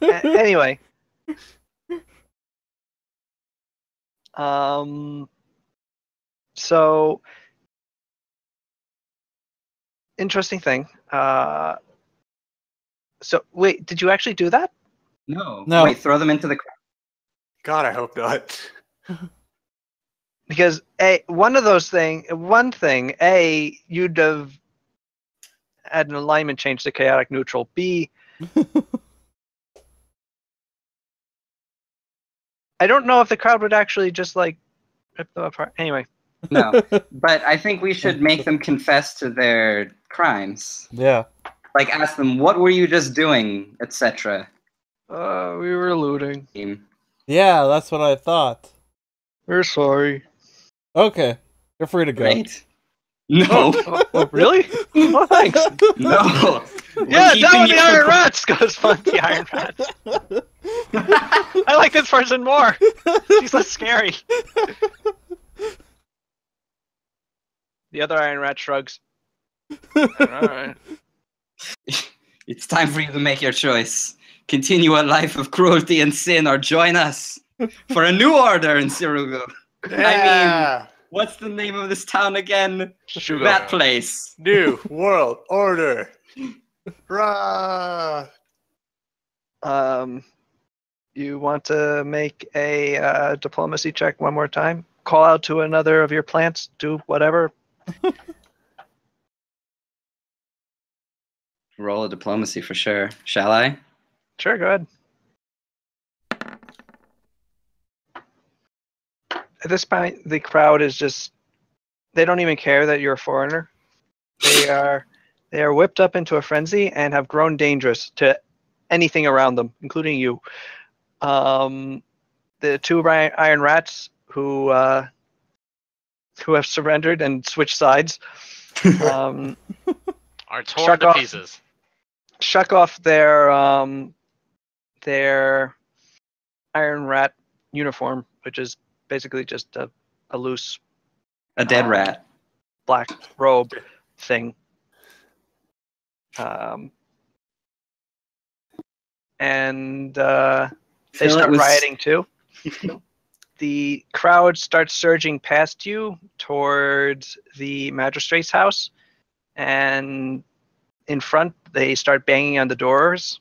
Anyway. So interesting thing. So wait, did you actually do that?
No.
No.
Wait, throw them into the crowd.
God, I hope not.
Because one thing, you'd have had an alignment change to chaotic neutral. B, I don't know if the crowd would actually just like rip them apart. Anyway,
No. But I think we should make them confess to their crimes.
Yeah.
Like, ask them, what were you just doing, etc.
we were looting.
Yeah, that's what I thought.
We're sorry.
Okay. You're free to go.
Great. No.
Oh, really? Oh, thanks.
No.
Yeah,
We're
down with
keeping
the
you
Iron
for-
Rats goes Funky Iron Rats. I like this person more. She's less scary. The other Iron Rat shrugs. Alright.
It's time for you to make your choice. Continue a life of cruelty and sin, or join us for a new order in Cirugo.
Yeah.
What's the name of this town again?
Sugar.
That place.
New World Order. Rah.
You want to make a diplomacy check one more time? Call out to another of your plants. Do whatever.
Roll a diplomacy for sure. Shall I?
Sure, go ahead. At this point, the crowd is just—they don't even care that you're a foreigner. They are whipped up into a frenzy and have grown dangerous to anything around them, including you. The two Iron Rats who have surrendered and switched sides
Are torn
Shuck
to
off.
pieces.
shuck off their Iron Rat uniform, which is basically just a loose
A dead rat.
black robe thing. And they
Phil, it
start
was-
rioting too. The crowd starts surging past you towards the magistrate's house, and in front they start banging on the doors.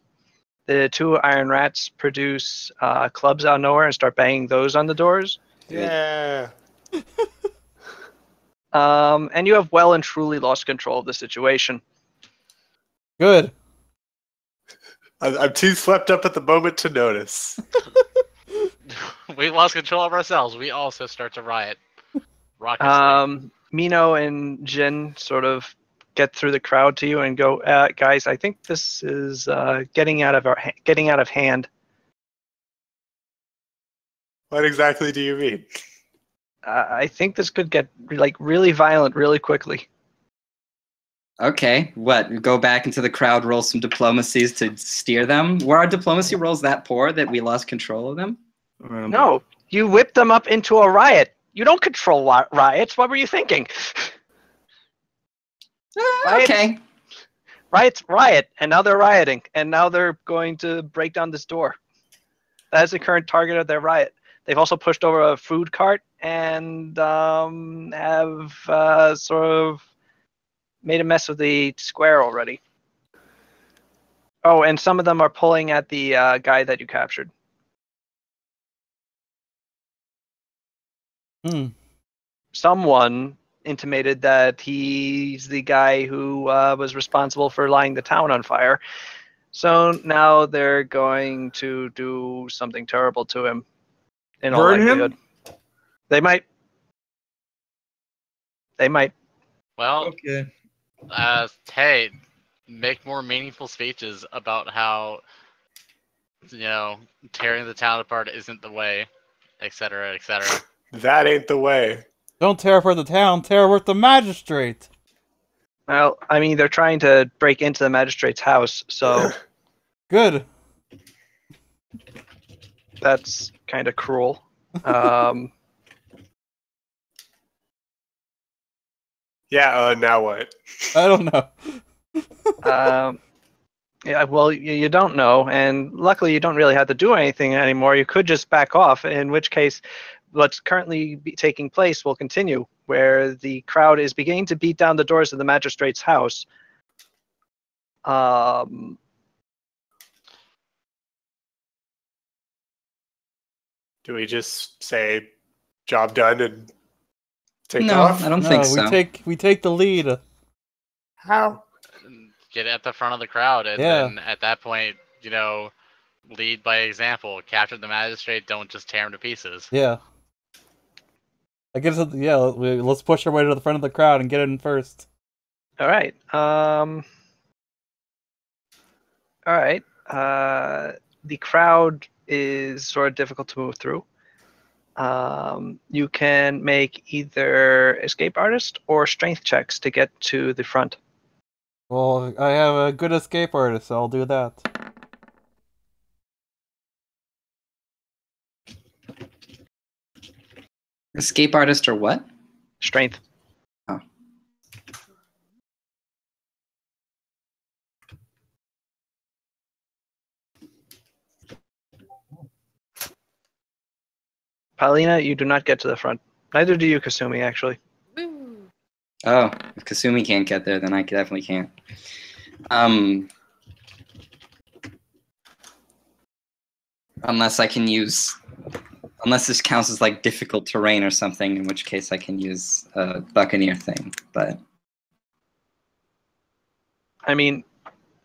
The two Iron Rats produce clubs out of nowhere and start banging those on the doors.
Yeah.
And you have well and truly lost control of the situation.
Good.
I'm too swept up at the moment to notice.
We lost control of ourselves. We also start to riot. Rocket
Mino and Jin sort of get through the crowd to you and go, guys, I think this is getting out of hand.
What exactly do you mean?
I think this could get really violent really quickly.
Okay, what? Go back into the crowd, roll some diplomacies to steer them? Were our diplomacy rolls that poor that we lost control of them?
No, you whipped them up into a riot. You don't control riots. What were you thinking?
Okay.
Riot, and now they're rioting, and now they're going to break down this door. That is the current target of their riot. They've also pushed over a food cart and have sort of made a mess of the square already. Oh, and some of them are pulling at the guy that you captured. Someone intimated that he's the guy who was responsible for lighting the town on fire. So now they're going to do something terrible to him. In all
Burn him?
likelihood. They might.
Well,
Okay.
hey, make more meaningful speeches about how, tearing the town apart isn't the way, etc., etc.
That ain't the way.
Don't tear apart the town, tear apart the magistrate.
Well, I mean, they're trying to break into the magistrate's house, so
Good.
that's kind of cruel.
Yeah, now what?
I don't know.
Yeah, well, you don't know, and luckily you don't really have to do anything anymore. You could just back off, in which case what's currently taking place will continue, where the crowd is beginning to beat down the doors of the magistrate's house.
Do we just say job done and take
No,
off?
I don't
No,
think so.
we take the lead.
How?
Get at the front of the crowd, and
Yeah.
then at that point, lead by example. Capture the magistrate. Don't just tear him to pieces.
Yeah. I guess, yeah, let's push our way to the front of the crowd and get in first.
All right. The crowd is sort of difficult to move through. You can make either escape artist or strength checks to get to the front.
Well, I have a good escape artist, so I'll do that.
Escape artist or what?
Strength.
Oh.
Paulina, you do not get to the front. Neither do you, Kasumi, actually.
Woo.
Oh, if Kasumi can't get there, then I definitely can't. Unless I can use, unless this counts as like difficult terrain or something, in which case I can use a Buccaneer thing. But
I mean,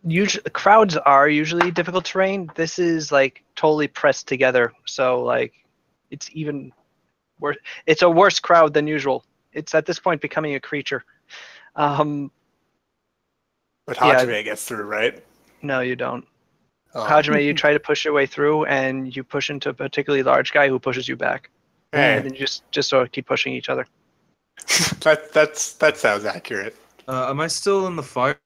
usually crowds are usually difficult terrain. This is like totally pressed together, so like it's even worse. It's a worse crowd than usual. It's at this point becoming a creature.
But
yeah.
Hajime gets through, right?
No, you don't.
Oh.
Hajime, you try to push your way through, and you push into a particularly large guy who pushes you back, and
Hey,
then you just sort of keep pushing each other.
that sounds accurate.
Am I still in the fire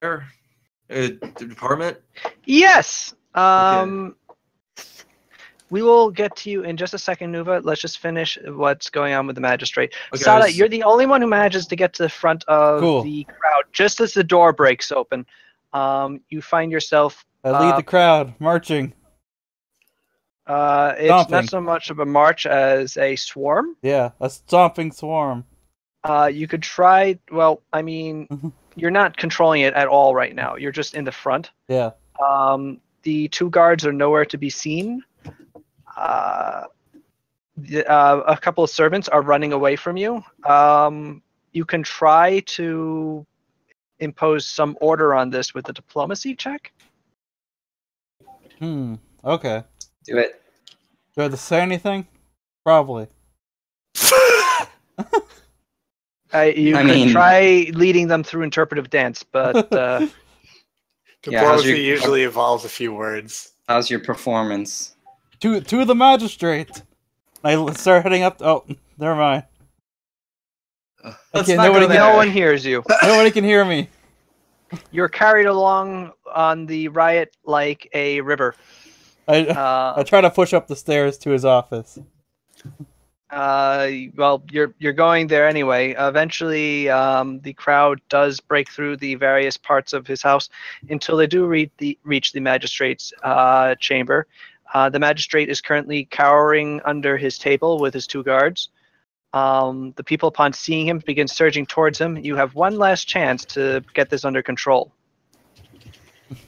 department?
Yes.
Okay.
We will get to you in just a second, Nuva. Let's just finish what's going on with the magistrate.
Okay,
Sada, you're the only one who manages to get to the front of
Cool.
the crowd just as the door breaks open. You find yourself.
I lead the crowd, marching.
It's
Stomping.
not so much of a march as a swarm.
Yeah, a stomping swarm.
You could try. Well, I mean, you're not controlling it at all right now. You're just in the front.
Yeah.
The two guards are nowhere to be seen. A couple of servants are running away from you. You can try to impose some order on this with a diplomacy check.
Okay.
do it.
Do I have to say anything? Probably.
You could try leading them through interpretive dance, but
Diplomacy usually involves a few words.
How's your performance?
To the magistrate. I start heading up. Oh, never mind. Okay,
no one hears you.
Nobody can hear me.
You're carried along on the riot like a river.
I try to push up the stairs to his office.
Well, you're going there anyway. Eventually, the crowd does break through the various parts of his house until they do reach the magistrate's chamber. The magistrate is currently cowering under his table with his two guards. The people, upon seeing him, begin surging towards him. You have one last chance to get this under control.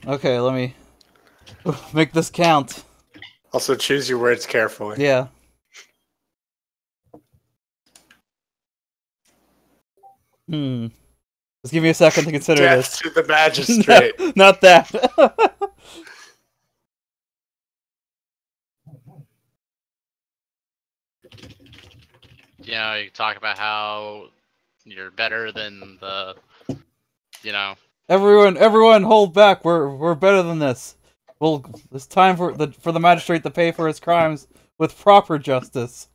Okay, let me make this count.
Also, choose your words carefully.
Yeah. Just give me a second to consider
Death
this.
to the magistrate.
No, not that.
You know, you talk about how you're better than the, you know.
Everyone, hold back. We're better than this. Well, it's time for the magistrate to pay for his crimes with proper justice.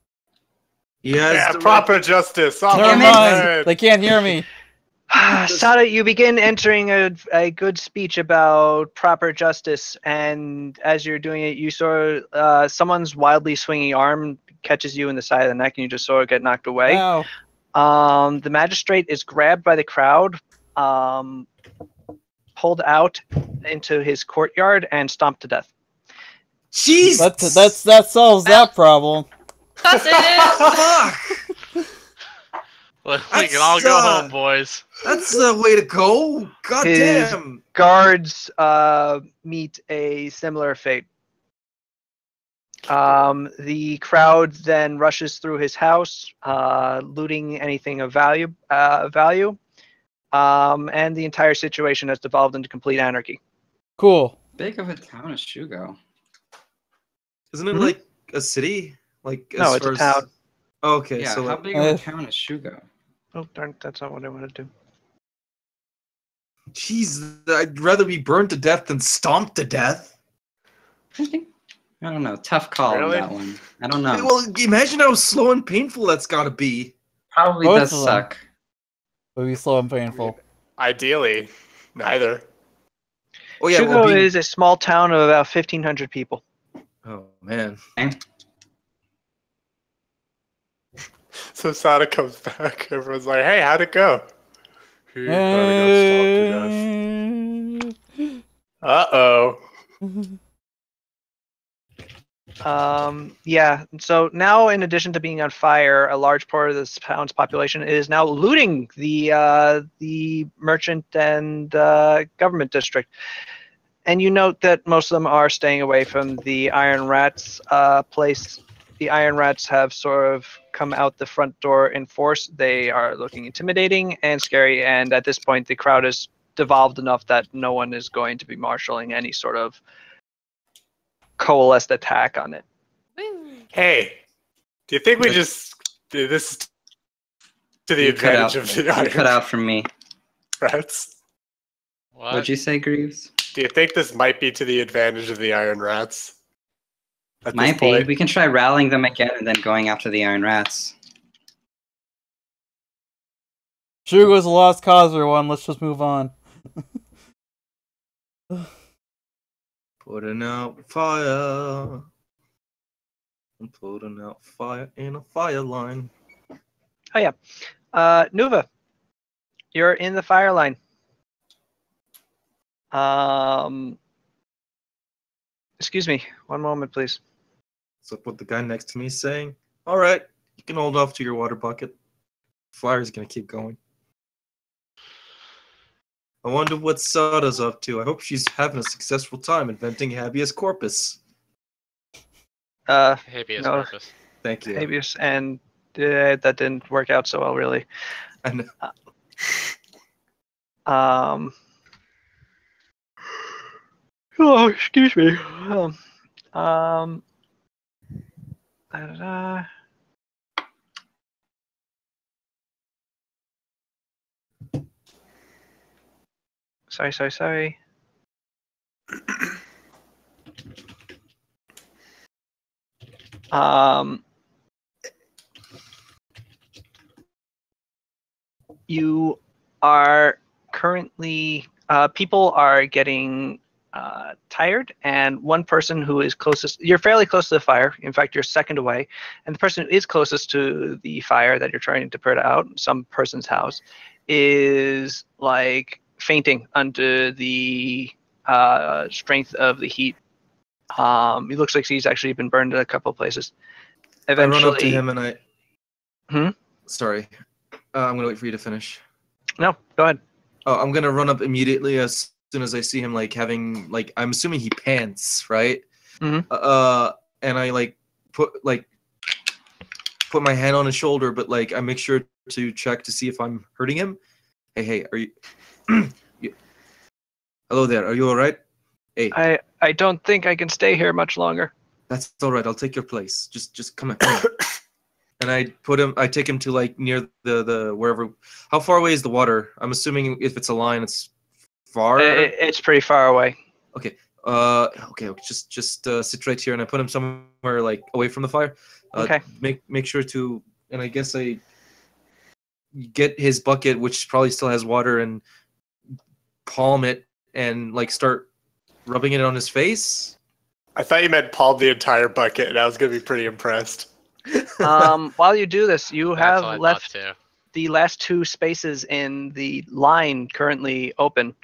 Yeah, proper justice. Oh,
Never mind. They can't hear me.
Sada, you begin entering a good speech about proper justice, and as you're doing it, you sort of someone's wildly swinging arm catches you in the side of the neck, and you just sort of get knocked away.
Ow.
The magistrate is grabbed by the crowd, pulled out into his courtyard, and stomped to death.
Jeez,
that solves that problem.
That's it.
We can all go home, boys.
That's the way to go. God
His
damn.
guards meet a similar fate. The crowd then rushes through his house, looting anything of value, and the entire situation has devolved into complete anarchy.
Cool.
Big of a town is Shugo?
Isn't it like a city? Like
No, it's a town.
Oh, okay,
Yeah,
so
how
like,
big of a town is Shugo?
Oh darn! That's not what I want to do.
jeez, I'd rather be burned to death than stomped to death.
I don't know. Tough call
Really?
on that one. I don't know.
Well, imagine how slow and painful that's got to be.
Probably
Both
does
of them.
suck.
Would be slow and painful.
Ideally, neither.
Oh yeah,
Shugo
well, being...
is a small town of about 1,500 people.
Oh man.
So Sada comes back. Everyone's like, "Hey, how'd it go?" He kinda got stalked to death. Uh-oh.
Yeah. So now, in addition to being on fire, a large part of this town's population is now looting the merchant and government district. And you note that most of them are staying away from the Iron Rats place. The Iron Rats have sort of come out the front door in force. They are looking intimidating and scary, and at this point, the crowd is devolved enough that no one is going to be marshaling any sort of coalesced attack on it.
Hey, do you think we just do this to the
You cut
advantage
out.
of the
You cut
Iron
out from me.
Rats?
What?
What'd you say, Greaves?
Do you think this might be to the advantage of the Iron Rats? At
Might
this
be.
point?
We can try rallying them again and then going after the Iron Rats.
Shugo's a lost cause, everyone. Let's just move on.
Putting out fire. I'm putting out fire in a fire line.
Oh yeah, Nuva, you're in the fire line. Excuse me, one moment, please.
So what the guy next to me is saying? All right, you can hold off to your water bucket. Fire's gonna keep going. I wonder what Sada's up to. I hope she's having a successful time inventing habeas corpus.
Habeas
No.
corpus.
Thank you.
Habeas, and that didn't work out so well, really.
I know.
Oh, excuse me. Da-da-da. Sorry. You are currently people are getting tired, and one person who is closest, you're fairly close to the fire. In fact, you're second away, and the person who is closest to the fire that you're trying to put out, some person's house, is like fainting under the strength of the heat. He looks like he's actually been burned in a couple of places. Eventually,
I run up to him and I.
Hmm?
Sorry. I'm gonna wait for you to finish.
No, go ahead.
Oh, I'm gonna run up immediately as soon as I see him, like having, like, I'm assuming he pants, right?
Mhm.
And I like put my hand on his shoulder, but like I make sure to check to see if I'm hurting him. Hey, are you? Hello there. Are you all right? Hey,
I don't think I can stay here much longer.
that's all right. I'll take your place. Just come on. And I take him to like near the wherever. How far away is the water? I'm assuming if it's a line, it's far.
It's pretty far away.
Okay. Okay. Just sit right here, and I put him somewhere like away from the fire.
Okay.
Make sure to, and I guess I get his bucket, which probably still has water, and palm it, and like start rubbing it on his face.
I thought you meant palm the entire bucket, and I was gonna be pretty impressed.
While you do this, you
That's what I
have
thought
left
too.
the last two spaces in the line currently open,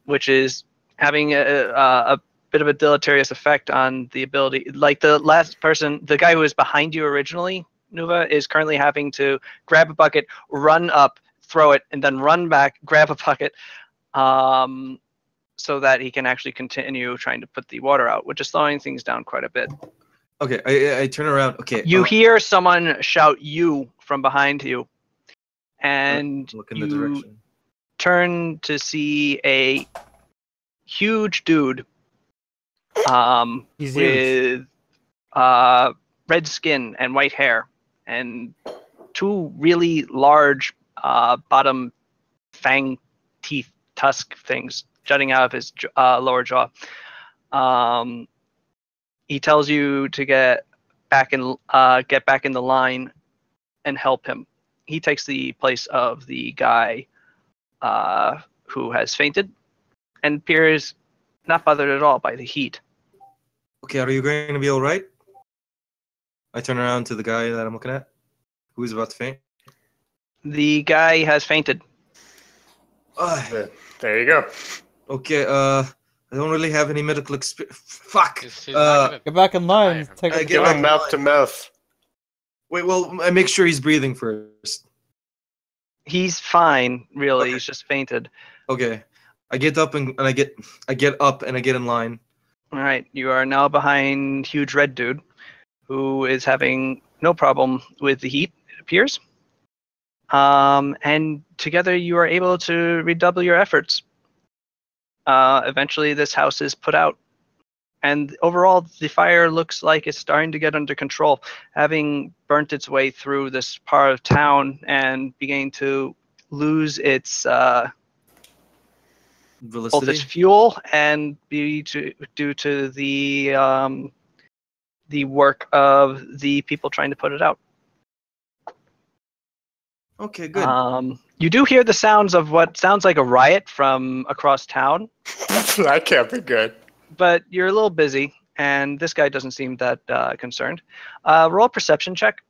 which is having a bit of a deleterious effect on the ability. Like the last person, the guy who was behind you originally, Nuva, is currently having to grab a bucket, run up, throw it, and then run back, grab a bucket, so that he can actually continue trying to put the water out, which is slowing things down quite a bit.
Okay, I turn around. Okay.
You hear someone shout "you" from behind you, and
look in the
you
direction.
turn to see a huge dude
He's
with red skin and white hair and two really large bottom fang teeth tusk things jutting out of his lower jaw. He tells you to get back in the line and help him. He takes the place of the guy who has fainted and appears not bothered at all by the heat.
Okay, are you going to be all right? I turn around to the guy that I'm looking at, who's about to faint.
The guy has fainted.
There you go.
Okay, I don't really have any medical experience. Fuck!
He's not gonna
Get back in line.
die from
Take
I
a
get
Give
back
him
in
mouth
line.
to mouth.
Wait, well, I make sure he's breathing first.
He's fine, really.
Okay.
He's just fainted.
Okay, I get up and I get up and I get in line.
All right, you are now behind huge red dude, who is having no problem with the heat. It appears. And together you are able to redouble your efforts. Eventually, this house is put out, and overall, the fire looks like it's starting to get under control, having burnt its way through this part of town and beginning to lose its both its
Velicity.
fuel and due to the work of the people trying to put it out.
Okay, good.
You do hear the sounds of what sounds like a riot from across town,
That can't be good.
but you're a little busy, and this guy doesn't seem that concerned. Roll a perception check.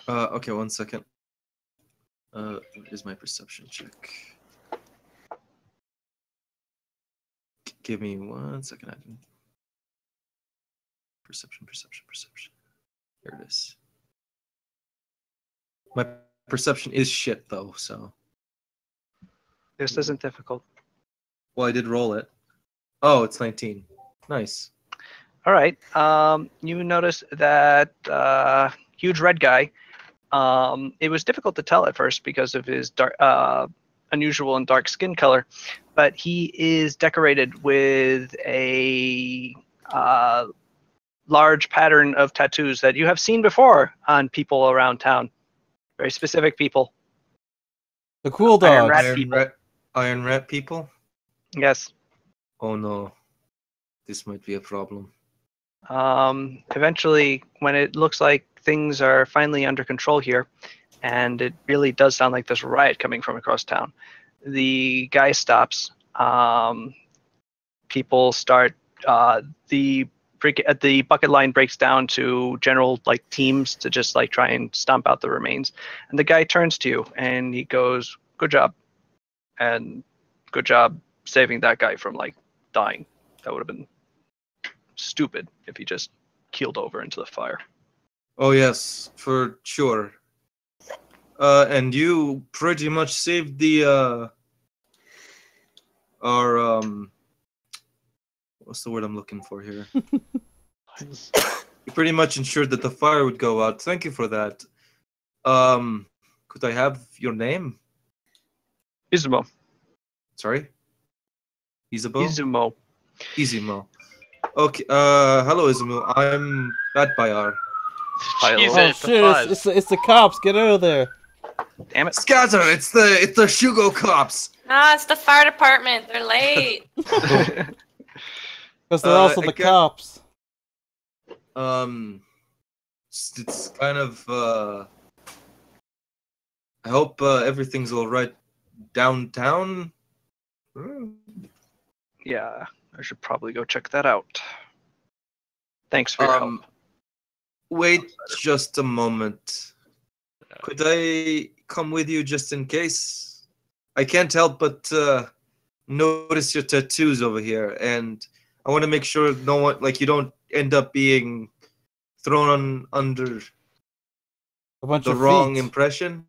Okay, 1 second. What is my perception check? Give me 1 second. Perception. Here it is. My perception is shit though, so.
This isn't difficult.
Well, I did roll it. Oh, it's 19. Nice.
All right. You notice that huge red guy. It was difficult to tell at first because of his dark, unusual and dark skin color, but he is decorated with a large pattern of tattoos that you have seen before on people around town. Very specific people.
The cool
Iron
dogs.
Rat people.
Iron rat people?
Yes.
Oh no. This might be a problem.
Eventually, when it looks like things are finally under control here, and it really does sound like there's a riot coming from across town, the guy stops. People start. The bucket line breaks down to general like teams to just like try and stomp out the remains. And the guy turns to you and he goes, "Good job," and good job saving that guy from like dying. That would have been stupid if he just keeled over into the fire.
Oh yes, for sure. And you pretty much saved the our what's the word I'm looking for here? You pretty much ensured that the fire would go out. Thank you for that. Could I have your name?
Izumo.
Sorry? Isabeau?
Izumo.
Izumo. Okay, hello Izumo. I'm Batbayar.
Jesus,
Oh
it's a
shit!
fuzz.
It's the cops. Get out of there.
Damn it.
Scatter, it's the Shugo cops.
Nah, it's the fire department. They're late.
Because they're also the
again-
cops.
It's kind of I hope everything's all right downtown.
Yeah, I should probably go check that out. Thanks for your help.
Wait just a moment. Could I come with you just in case? I can't help but notice your tattoos over here, and I want to make sure no one, like, you don't end up being thrown under
A bunch
the
of
wrong
feet.
impression.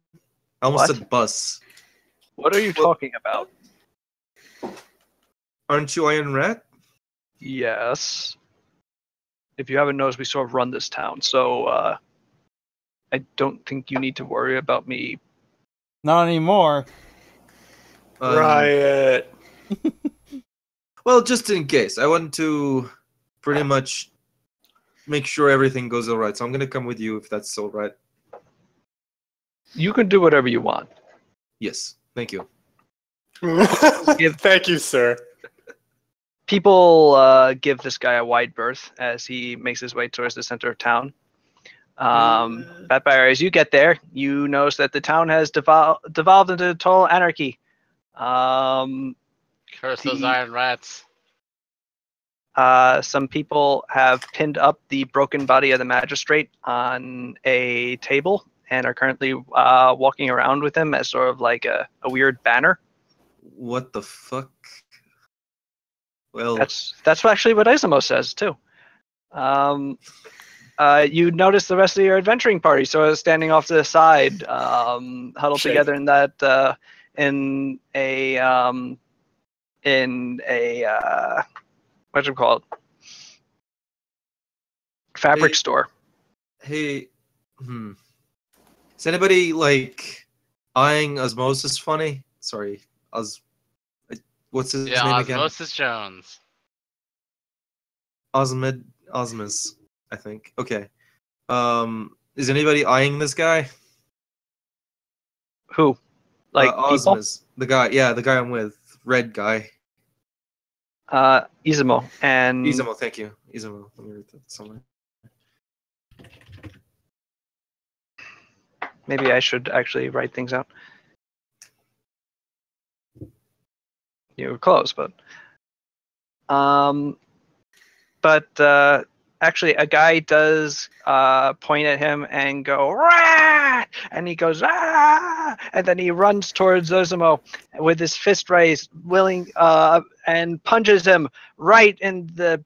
I almost
What?
said bus.
What are you talking about?
Aren't you Iron Rat?
Yes. If you haven't noticed, we sort of run this town, so I don't think you need to worry about me.
Not anymore.
Riot.
Well, just in case. I want to pretty much make sure everything goes all right. So I'm going to come with you if that's all right.
You can do whatever you want.
Yes. Thank you.
Thank you, sir.
People give this guy a wide berth as he makes his way towards the center of town. Batfire, as you get there, you notice that the town has devolved into total anarchy.
Curse those iron rats.
Some people have pinned up the broken body of the magistrate on a table and are currently walking around with him as sort of like a weird banner.
What the fuck? Well,
That's actually what Isamo says too. You notice the rest of your adventuring party sort of standing off to the side, huddled
Shake.
together in that in a what's it called? Fabric
Hey.
store.
hey, is anybody like eyeing Osmosis funny? Sorry, what's his
Yeah,
name again?
Osmosis Jones.
Osmos, I think. Okay. Is anybody eyeing this guy?
Who? Like people?
Osmos, the guy. Yeah, the guy I'm with, red guy.
Izumo and
Izumo, thank you. Izumo. Let me read that somewhere.
maybe I should actually write things out. You were close, but actually, a guy does point at him and go "Rah!" and he goes "Ah!" and then he runs towards Izumo with his fist raised, and punches him right in the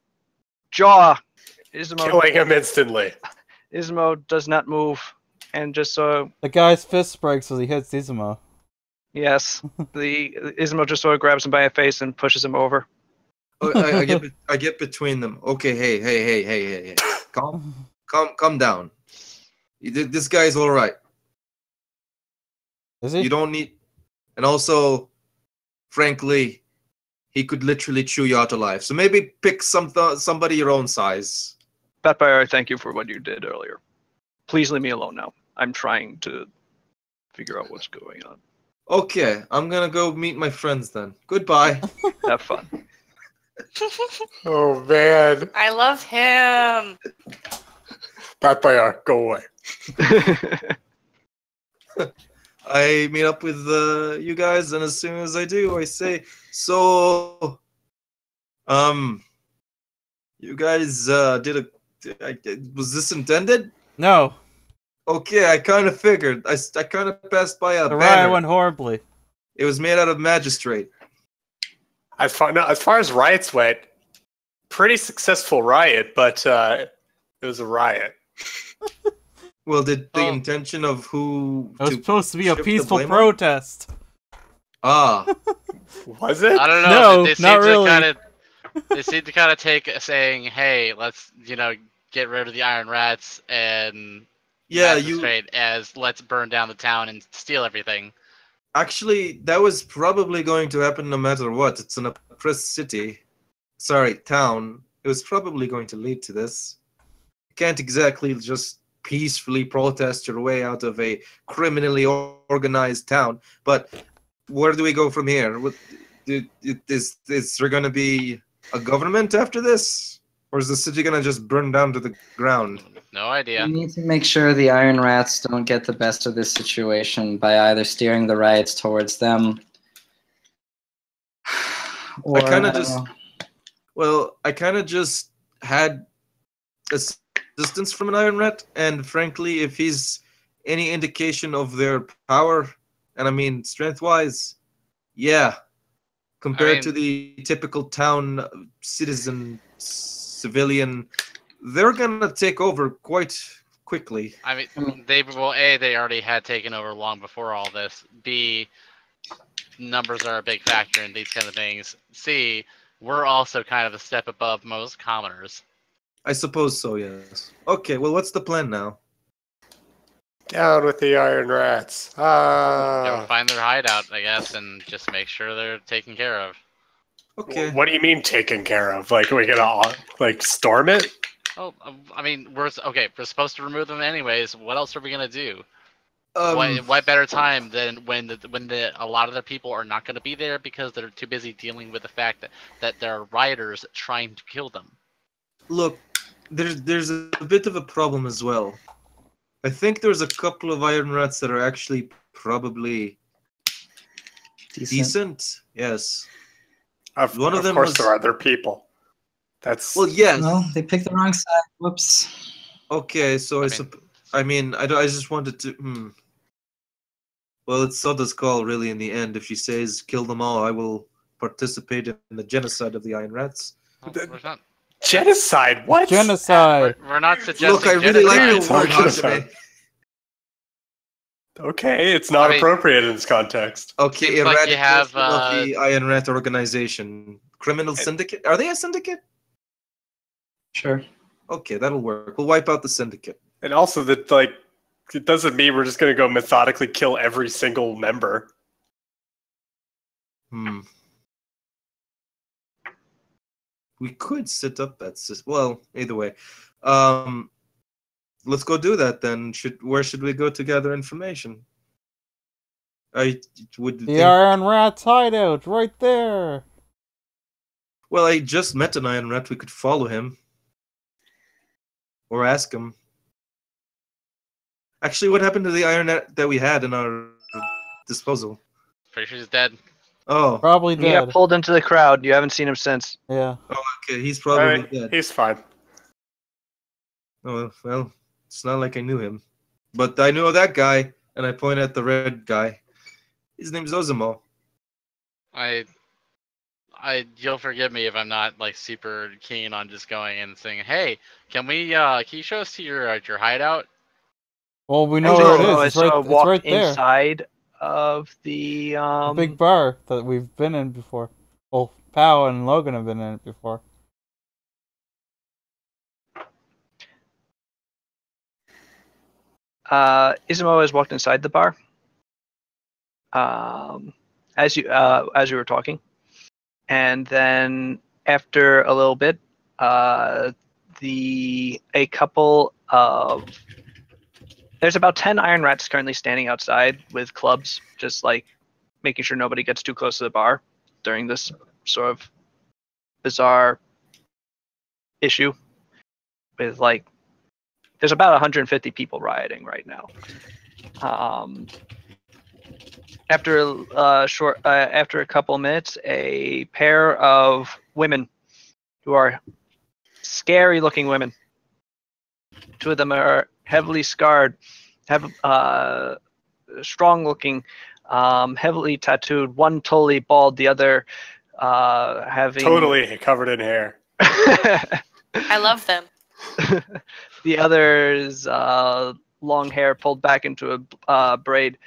jaw.
Killing him instantly.
Izumo does not move, and just so
The guy's fist breaks as he hits Izumo.
yes, the Izumo just sort of grabs him by the face and pushes him over.
Oh, I get between them. Okay, hey. Calm down. This guy's all right.
Is he?
You don't need. And also, frankly, he could literally chew you out alive. So maybe pick somebody your own size.
Batfire, thank you for what you did earlier. Please leave me alone now. I'm trying to figure out what's going on.
Okay, I'm gonna go meet my friends then. Goodbye.
Have fun.
Oh man.
I love him.
Pathfinder, go away.
I meet up with you guys, and as soon as I do, I say, so, you guys was this intended?
No.
Okay, I kind of figured. I kind of passed by a
The
banner.
riot went horribly.
It was made out of magistrate.
As far as riots went, pretty successful riot, but it was a riot.
Well, did the intention of who?
It was supposed to be a
shift the
peaceful
blame on?
protest.
Ah,
Was it?
I don't know.
No,
they seem
not
to
really.
They seem to kind of take saying, "Hey, let's get rid of the iron rats and
yeah.
magistrate as let's burn down the town and steal everything."
Actually, that was probably going to happen no matter what. It's an oppressed city. Sorry, town. It was probably going to lead to this. You can't exactly just peacefully protest your way out of a criminally organized town. But where do we go from here? Is there going to be a government after this? Or is the city going to just burn down to the ground?
No idea.
We need to make sure the Iron Rats don't get the best of this situation by either steering the riots towards them. Or,
I kind of just had assistance from an Iron Rat, and frankly, if he's any indication of their power, and I mean strength-wise, yeah, compared to the typical town civilian, they're gonna take over quite quickly.
I mean, they already had taken over long before all this. B, numbers are a big factor in these kind of things. C, we're also kind of a step above most commoners.
I suppose so, yes. Okay, well, what's the plan now?
Down with the iron rats.
Go find their hideout, I guess, and just make sure they're taken care of.
Okay.
What do you mean taken care of? Like, are we gonna storm it?
Oh, I mean, we're supposed to remove them anyways. What else are we gonna do? What better time than when a lot of the people are not going to be there because they're too busy dealing with the fact that there are rioters trying to kill them.
Look, there's a bit of a problem as well. I think there's a couple of Iron Rats that are actually probably decent. Yes.
Of
them
course,
was-
there are other people. That's
Well, yes.
No, they picked the wrong side. Whoops.
Okay, so I just wanted to. Well, it's Soda's call, really. In the end, if she says kill them all, I will participate in the genocide of the Iron Rats.
Well, we're not,
genocide. What?
Genocide.
we're not suggesting
Look, I really like
genocide.
the word
Genocide.
Hajime.
Okay, it's not
I mean-
appropriate in this context.
Okay,
Seems like you have,
of the Iron Rat organization. Criminal syndicate? Are they a syndicate?
Sure.
Okay, that'll work. We'll wipe out the syndicate.
And also that it doesn't mean we're just gonna go methodically kill every single member.
We could set up that system. Well, either way. Let's go do that then. Where should we go to gather information? I would
The
think...
Iron Rat's hideout, right there.
Well, I just met an Iron Rat. We could follow him. Or ask him. Actually, what happened to the Iron Rat that we had in our disposal?
Pretty sure he's dead.
Oh,
Probably
He got
dead.
pulled into the crowd. You haven't seen him since.
Yeah.
okay, he's probably dead.
He's fine.
Oh, well, it's not like I knew him. But I knew that guy, and I point at the red guy. His name's Ozumo.
You'll forgive me if I'm not like super keen on just going and saying, "Hey, can you show us to your hideout?"
Well, we know where it is. It's right,
walked
right there.
inside of the
The big bar that we've been in before. Well, Pow and Logan have been in it before.
Izumo has walked inside the bar. As you were talking, and then after a little bit, there's about 10 Iron Rats currently standing outside with clubs, just like making sure nobody gets too close to the bar during this sort of bizarre issue. With like, there's about 150 people rioting right now. After a couple of minutes, a pair of women who are scary-looking women. Two of them are heavily scarred, strong-looking, heavily tattooed. One totally bald, the other having
Totally covered in hair.
I love them.
The other's long hair pulled back into a braid.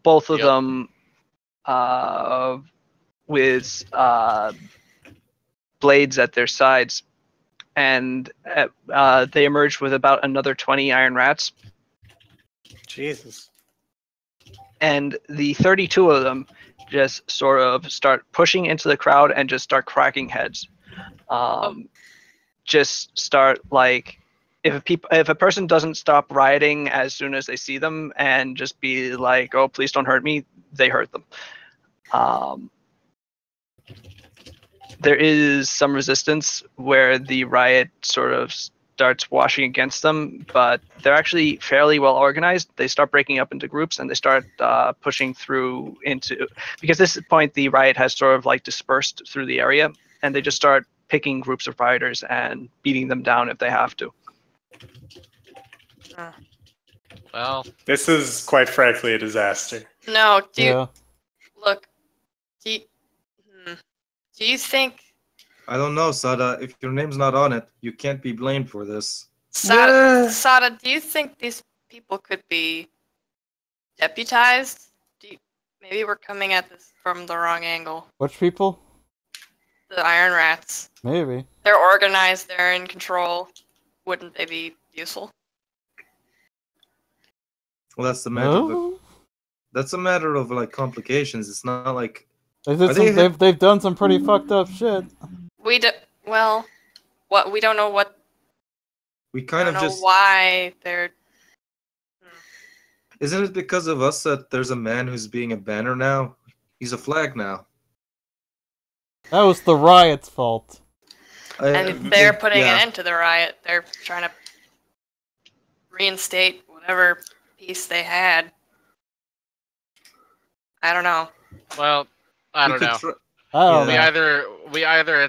Both of them with blades at their sides, and they emerged with about another 20 Iron Rats.
Jesus.
And the 32 of them just sort of start pushing into the crowd and just start cracking heads. Just start like, if a person doesn't stop rioting as soon as they see them and just be like, "Oh, please don't hurt me," they hurt them. There is some resistance where the riot sort of starts washing against them, but they're actually fairly well organized. They start breaking up into groups and they start pushing through because this point the riot has sort of like dispersed through the area, and they just start picking groups of rioters and beating them down if they have to.
Well,
this is quite frankly a disaster.
No,
Yeah.
Do you think
I don't know, Sada. If your name's not on it, you can't be blamed for this.
Sada, do you think these people could be deputized? Maybe we're coming at this from the wrong angle.
Which people?
The Iron Rats.
Maybe.
They're organized, they're in control. Wouldn't they be useful?
Well, that's the matter.
No?
That's a matter of like complications. It's not like
They've done some pretty fucked up shit.
We don't know what
We
I
kind
don't
of
know
just.
why they're.
Isn't it because of us that there's a man who's being a banner now? He's a flag now.
That was the riot's fault.
And they're putting
yeah.
an end to the riot. They're trying to reinstate whatever peace they had. I don't know.
Well, I
We
don't
could
know.
try-
I don't
Yeah.
know.
We either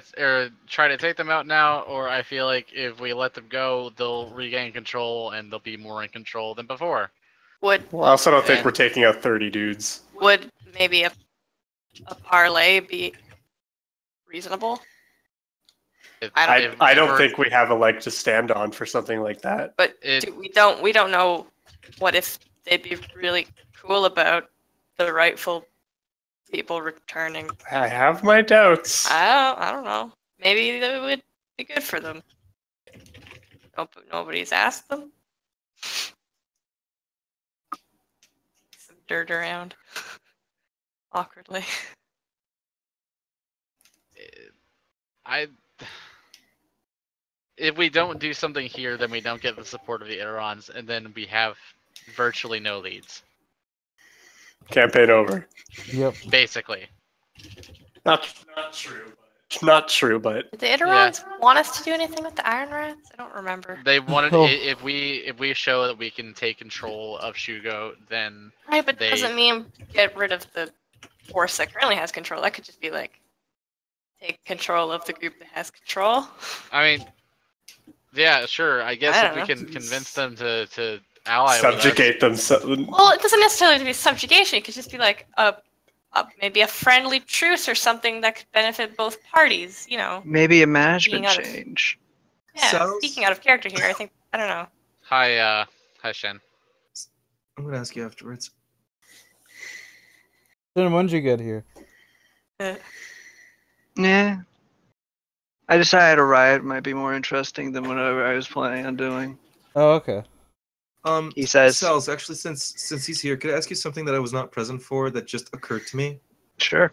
try to take them out now, or I feel like if we let them go, they'll regain control and they'll be more in control than before.
Would
Well, I also don't think
Yeah.
we're taking out 30 dudes.
would maybe a parlay be reasonable?
I don't think we have a leg to stand on for something like that.
But we don't know what if they'd be really cool about the rightful people returning.
I have my doubts.
I don't know. Maybe that would be good for them. Nobody's asked them. Some dirt around. Awkwardly.
If we don't do something here, then we don't get the support of the Aerons, and then we have virtually no leads.
Campaign over.
Yep.
Basically.
Not true. Not true, but
Did the Iderons want us to do anything with the Iron Rats? I don't remember.
They wanted
Oh.
if we show that we can take control of Shugo, then
Right, but
they-
doesn't mean get rid of the force that currently has control. That could just be like take control of the group that has control.
I mean, yeah, sure. I guess
I
if we
don't
can convince them to ally with us.
subjugate them.
Well, it doesn't necessarily have to be subjugation. It could just be like maybe a friendly truce or something that could benefit both parties. You know.
Maybe a management
Being out of-
change.
Yeah.
So-
Speaking out of character here, I think I don't know.
Hi, Shen.
I'm gonna ask you afterwards.
Then when did you get here?
Yeah. I decided a riot might be more interesting than whatever I was planning on doing.
Oh, okay.
He says,
Cells, actually, since he's here, could I ask you something that I was not present for that just occurred to me?
sure.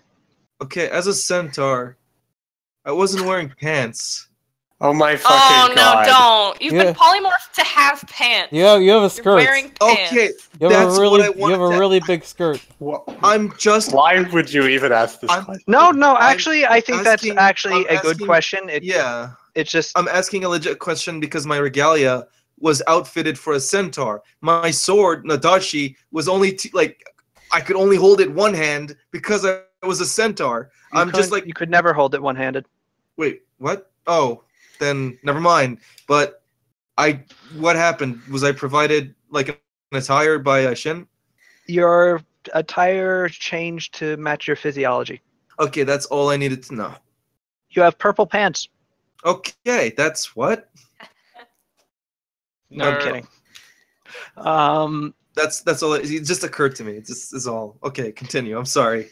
Okay, as a centaur, I wasn't wearing pants.
Oh my
Oh
fucking god!
no! Don't! You've been
Yeah.
polymorphed to have pants.
You have a
You're
skirt.
wearing pants.
Okay,
You have
that's
a
what I
really, you
wanted
have a
to-
really big skirt.
I'm just
Why would you even ask this
I'm-
question?
No,
I'm
actually, I think that's
asking-
actually
I'm
a good
asking-
question.
yeah.
It's just,
I'm asking a legit question because my regalia was outfitted for a centaur. My sword, Nadashi, was only I could only hold it one hand because I was a centaur. I'm just like,
you could never hold it one-handed.
wait, what? Oh, then never mind. But what happened? Was I provided like an attire by Shin?
Your attire changed to match your physiology.
Okay, that's all I needed to know.
You have purple pants.
Okay, that's what?
No, I'm
Nerd.
kidding.
That's all. It just occurred to me. It just is all. Okay, continue. I'm sorry.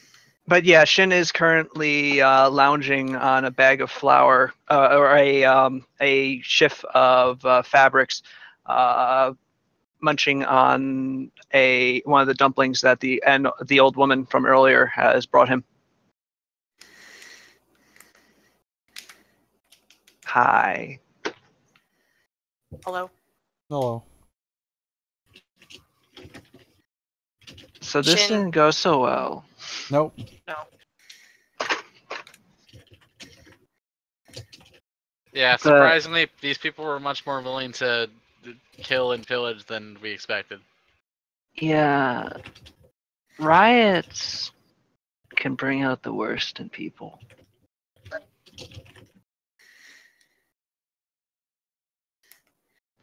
But yeah, Shin is currently lounging on a bag of flour or a shift of fabrics, munching on one of the dumplings that the old woman from earlier has brought him. Hi.
Hello.
Hello.
So this
Shin.
didn't go so well.
Nope.
No.
Yeah, surprisingly, these people were much more willing to kill and pillage than we expected.
Yeah. Riots can bring out the worst in people.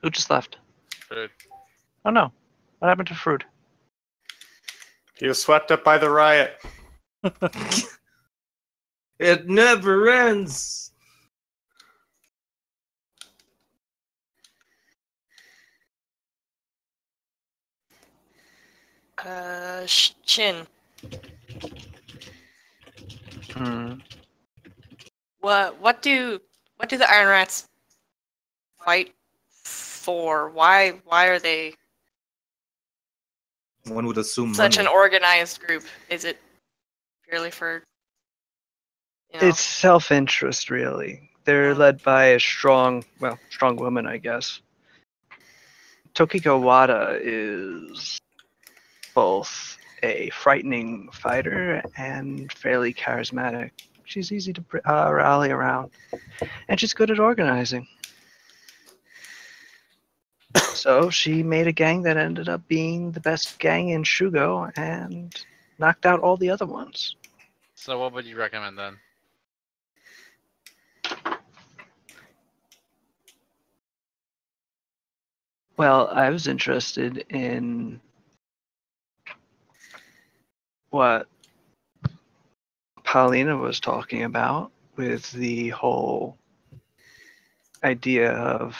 Who just left?
Food.
Oh no. What happened to Fruit?
He was swept up by the riot.
It never ends.
Shin.
Hmm.
What do the Iron Rats fight for? Why are they
One would assume
such
money.
an organized group? Is it purely for
It's self-interest, really. They're led by a strong woman, I guess. Tokiko Wada is both a frightening fighter and fairly charismatic. She's easy to rally around, and she's good at organizing. So she made a gang that ended up being the best gang in Shugo and knocked out all the other ones.
So what would you recommend then?
Well, I was interested in what Paulina was talking about with the whole idea of,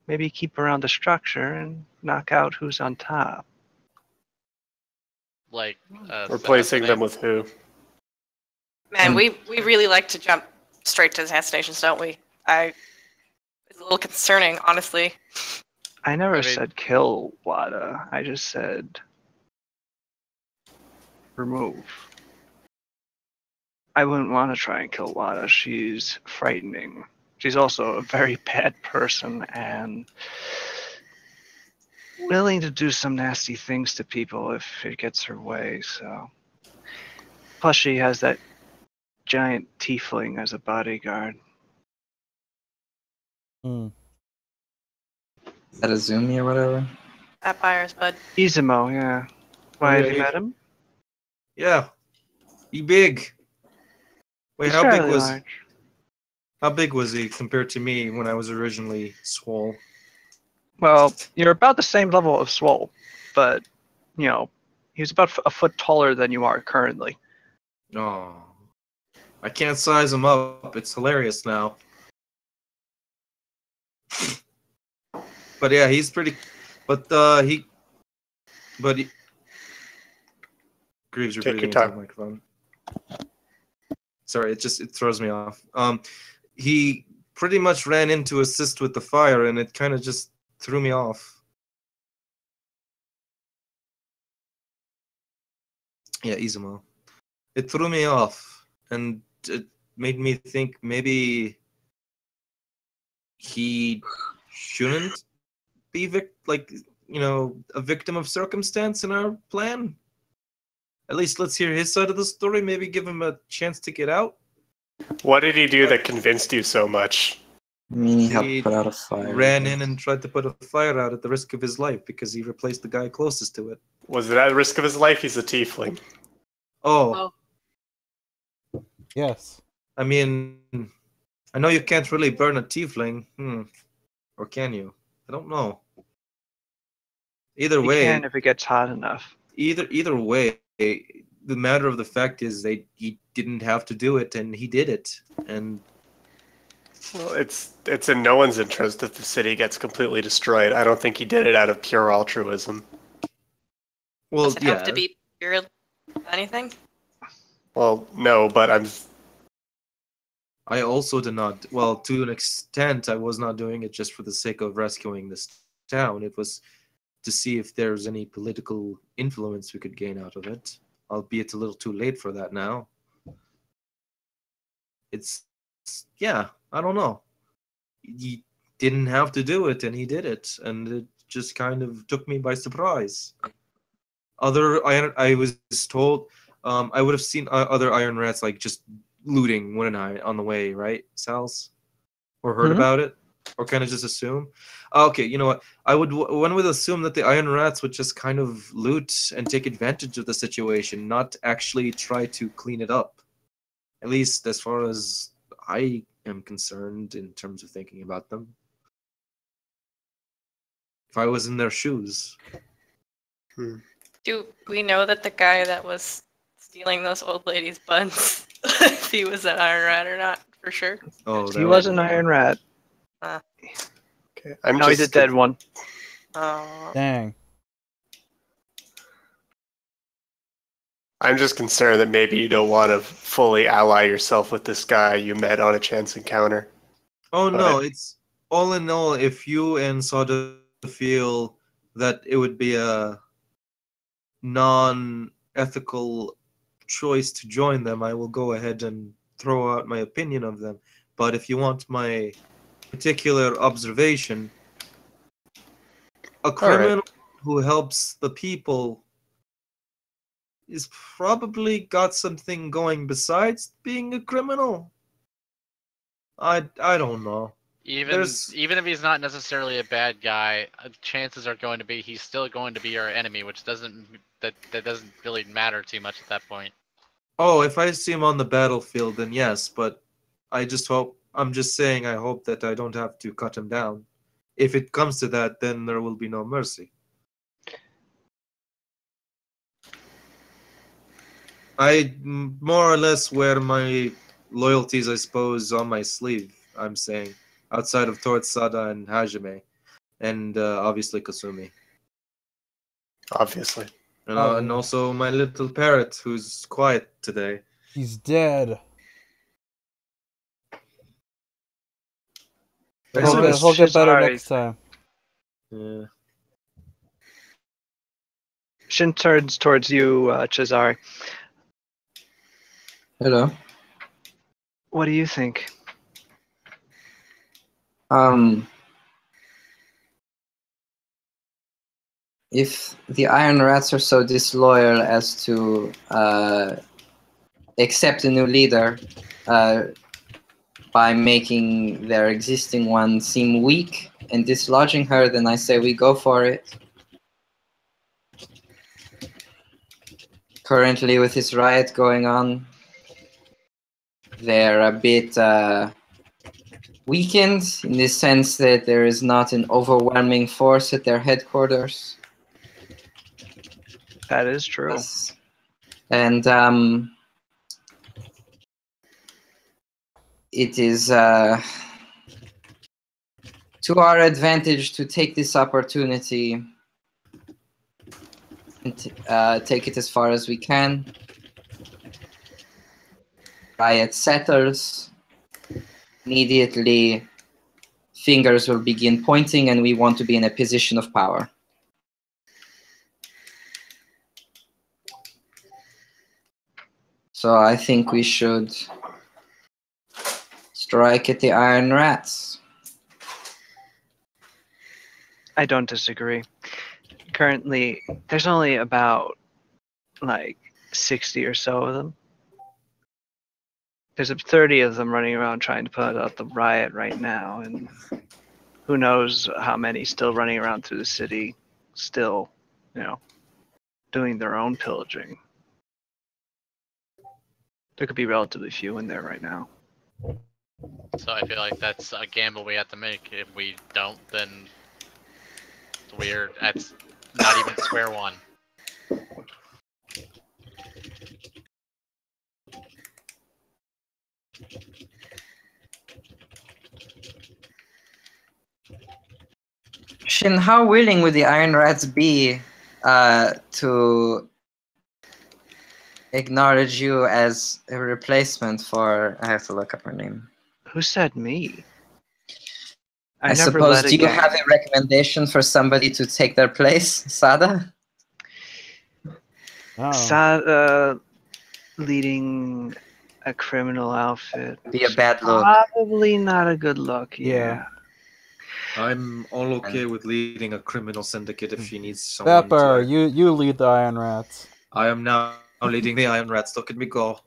maybe keep around the structure and knock out who's on top.
Like
Replacing them with who?
Man, we really like to jump straight to assassinations, don't we? It's a little concerning, honestly.
I never said kill Wada. I just said remove. I wouldn't want to try and kill Wada. She's frightening. She's also a very bad person and willing to do some nasty things to people if it gets her way. So, plus she has that giant tiefling as a bodyguard.
Is that Azumi or whatever?
That buyer's bud.
Izumo, yeah. Why, have you met him?
Yeah. He big. Wait,
He's
how big
fairly
was
large.
how big was he compared to me when I was originally swole?
Well, you're about the same level of Swole, but, he's about a foot taller than you are currently.
Oh. I can't size him up. It's hilarious now. But yeah, he's pretty. But Greaves, you're
Take
breathing
your
into the microphone. Sorry, it throws me off. He pretty much ran in to assist with the fire, and it kind of just threw me off. Yeah, Izumo. It threw me off, and it made me think maybe he shouldn't be a victim of circumstance in our plan. At least let's hear his side of the story. Maybe give him a chance to get out.
What did he do that convinced you so much?
I mean, he
He
helped put out a fire.
Ran in and tried to put a fire out at the risk of his life because he replaced the guy closest to it.
Was it at the risk of his life? He's a tiefling.
Oh,
Yes.
I mean, I know you can't really burn a tiefling. Or can you? I don't know. Either
You
way,
can if it gets hot enough.
either way, the matter of the fact is he didn't have to do it, and he did it. And
Well, it's in no one's interest if the city gets completely destroyed. I don't think he did it out of pure altruism.
well,
Does it
yeah,
have to be pure anything?
Well, no, but
I also did not. Well, to an extent, I was not doing it just for the sake of rescuing this town. It was to see if there's any political influence we could gain out of it. Albeit a little too late for that now. Yeah, I don't know. He didn't have to do it, and he did it, and it just kind of took me by surprise. I was told, I would have seen other Iron Rats like just looting, wouldn't I, on the way, right, Sals? Or heard about it? Or kind of just assume? Okay, you know what? One would assume that the Iron Rats would just kind of loot and take advantage of the situation, not actually try to clean it up. At least as far as I am concerned in terms of thinking about them. If I was in their shoes.
Do we know that the guy that was stealing those old ladies' buns, if he was an Iron Rat or not, for sure?
Oh,
He was an Iron Rat.
okay.
No, he's a dead one.
Dang.
I'm just concerned that maybe you don't want to fully ally yourself with this guy you met on a chance encounter.
Oh no, it's all in all, if you and Sada feel that it would be a non-ethical choice to join them, I will go ahead and throw out my opinion of them. But if you want my particular observation. A
right.
criminal who helps the people is probably got something going besides being a criminal. I don't know.
Even
There's
if he's not necessarily a bad guy, chances are going to be he's still going to be our enemy, which doesn't really matter too much at that point.
if I see him on the battlefield, then yes. But I'm just saying. I hope that I don't have to cut him down. If it comes to that, then there will be no mercy. I more or less wear my loyalties, I suppose, on my sleeve. I'm saying, outside of towards Sada and Hajime, and obviously Kasumi,
Obviously.
and also my little parrot who's quiet today.
He's dead.
I
He'll
assume it's
get better
Shizari.
next time.
Yeah.
Shin turns towards you, Chizari.
Hello.
What do you think?
If the Iron Rats are so disloyal as to accept a new leader by making their existing one seem weak and dislodging her, then I say we go for it. Currently, with this riot going on, they're a bit weakened in the sense that there is not an overwhelming force at their headquarters.
That is true.
And it is to our advantage to take this opportunity and take it as far as we can. Riot settles. Immediately, fingers will begin pointing, and we want to be in a position of power. So I think we should strike at the Iron Rats.
I don't disagree. Currently, there's only about 60 or so of them. There's 30 of them running around trying to put out the riot right now, and who knows how many still running around through the city, still, doing their own pillaging. There could be relatively few in there right now.
So I feel like that's a gamble we have to make. If we don't, then we're at not even square one.
Shin, how willing would the Iron Rats be to acknowledge you as a replacement for... I have to look up her name.
Who said me?
I
never
suppose,
led a
do you
gang.
have a recommendation for somebody to take their place, Sada?
Oh.
Leading a criminal outfit.
Be a bad look.
Probably not a good look,
Yeah.
I'm all okay with leading a criminal syndicate if she needs someone
Pepper,
to...
you lead the Iron Rats.
I am now leading the Iron Rats. Look at me go.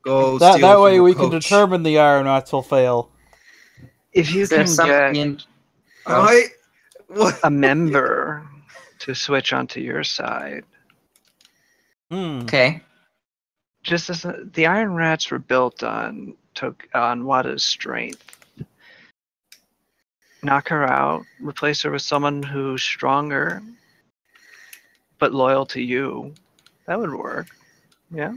Go
That
steal
way
from
we
the
can
coach.
determine the Iron Rats will fail.
If you
Is there
can
somebody
get
in...
What?
a member to switch onto your side,
Okay.
just as the Iron Rats were built on Wada's strength. Knock her out, replace her with someone who's stronger, but loyal to you. That would work. Yeah.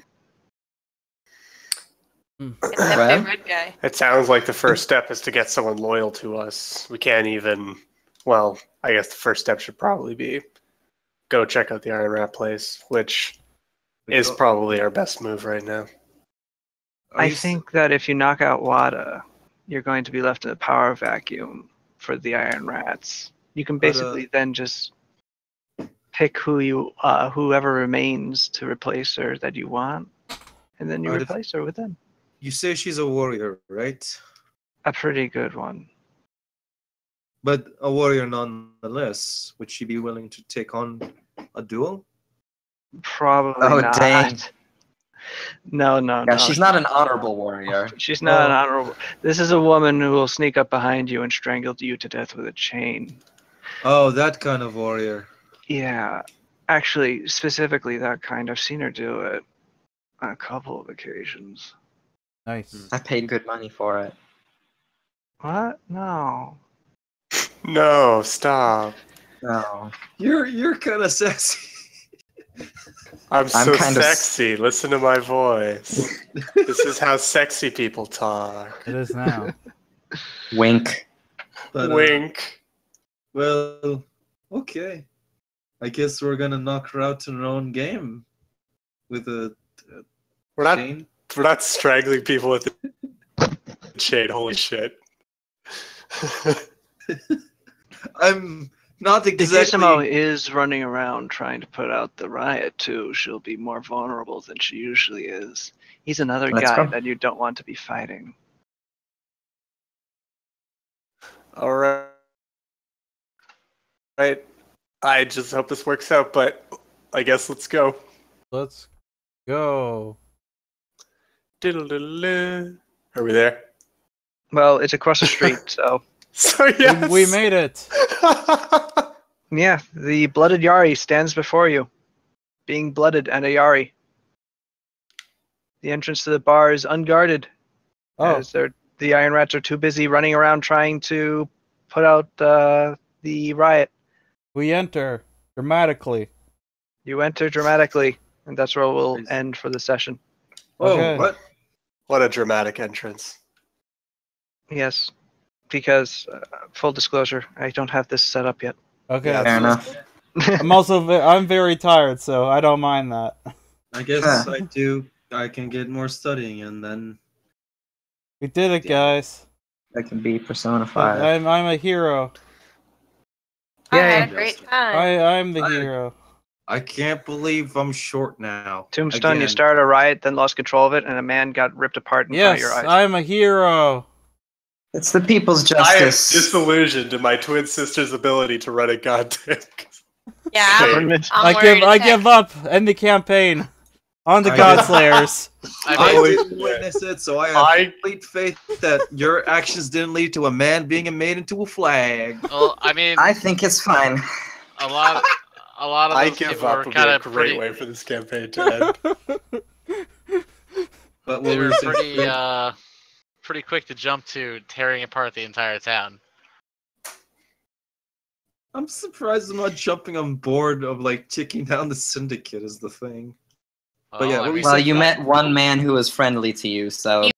It's that
Well.
big red guy.
It sounds like the first step is to get someone loyal to us. We can't even... Well, I guess the first step should probably be go check out the Iron Rat place, which is probably our best move right now.
I think that if you knock out Wada, you're going to be left in a power vacuum for the Iron Rats. You can basically then just pick whoever remains to replace her that you want, and then you replace her with them.
You say she's a warrior, right?
A pretty good one.
But a warrior nonetheless. Would she be willing to take on a duel?
Probably
Oh,
not.
dang.
No,
Yeah,
no.
she's not an honorable warrior.
She's not an
Oh.
honorable. This is a woman who will sneak up behind you and strangle you to death with a chain.
Oh, that kind of warrior.
Yeah, actually, specifically that kind. I've seen her do it on a couple of occasions.
Nice.
I paid good money for it.
What? No.
No, stop.
No.
You're kind of sexy.
I'm so
kind of
sexy. Listen to my voice. This is how sexy people talk.
It is now.
Wink.
But,
Wink.
well, okay. I guess we're gonna knock her out in her own game with a
We're not.
chain.
We're not strangling people with the chain. Holy shit.
I'm not
If
exactly.
Isamo is running around trying to put out the riot too, she'll be more vulnerable than she usually is. He's another
Let's
guy
go.
that you don't want to be fighting.
All right. Right. I just hope this works out, but I guess let's go.
Let's go.
Diddle-diddle-diddle. Are we there?
Well, it's across the street, so
So yes.
We made it.
yeah, the blooded Yari stands before you, being blooded and a Yari. The entrance to the bar is unguarded,
Oh,
as the Iron Rats are too busy running around trying to put out the riot.
we enter dramatically.
You enter dramatically, and that's where we'll end for the session.
Whoa,
Okay.
what?
What a dramatic entrance.
Yes, because full disclosure, I don't have this set up yet.
Okay.
Yeah,
Fair enough.
I'm very tired, so I don't mind that.
I guess
Huh.
I do. I can get more studying and then.
We did it, guys.
That can be Persona 5.
I'm a hero.
I had a
Yay.
great time.
I'm the
I-
hero.
I can't believe I'm short now.
Tombstone, you
Again.
started a riot, then lost control of it, and a man got ripped apart in front of
Yes,
your eyes.
I'm a hero.
It's the people's
I am
justice.
disillusioned in my twin sister's ability to run a goddamn.
Yeah,
Government.
I'm worried
I
to
give up. End the campaign. On to
I-
Godslayers.
I
Holy
didn't
shit.
witness it, so I have
I-
complete faith that your actions didn't lead to a man being made into a flag.
Well, I mean,
I think it's fine.
a lot of
I
those
give
people
up
were
would be
kind
a
of
great
pretty.
way for this campaign to end.
But
They
what
were
were
pretty quick to jump to tearing apart the entire town.
I'm surprised I'm not jumping on board of like taking down the syndicate is the thing. But yeah,
Well, I
what we
mean,
Well,
said-
you met one man who was friendly to you, so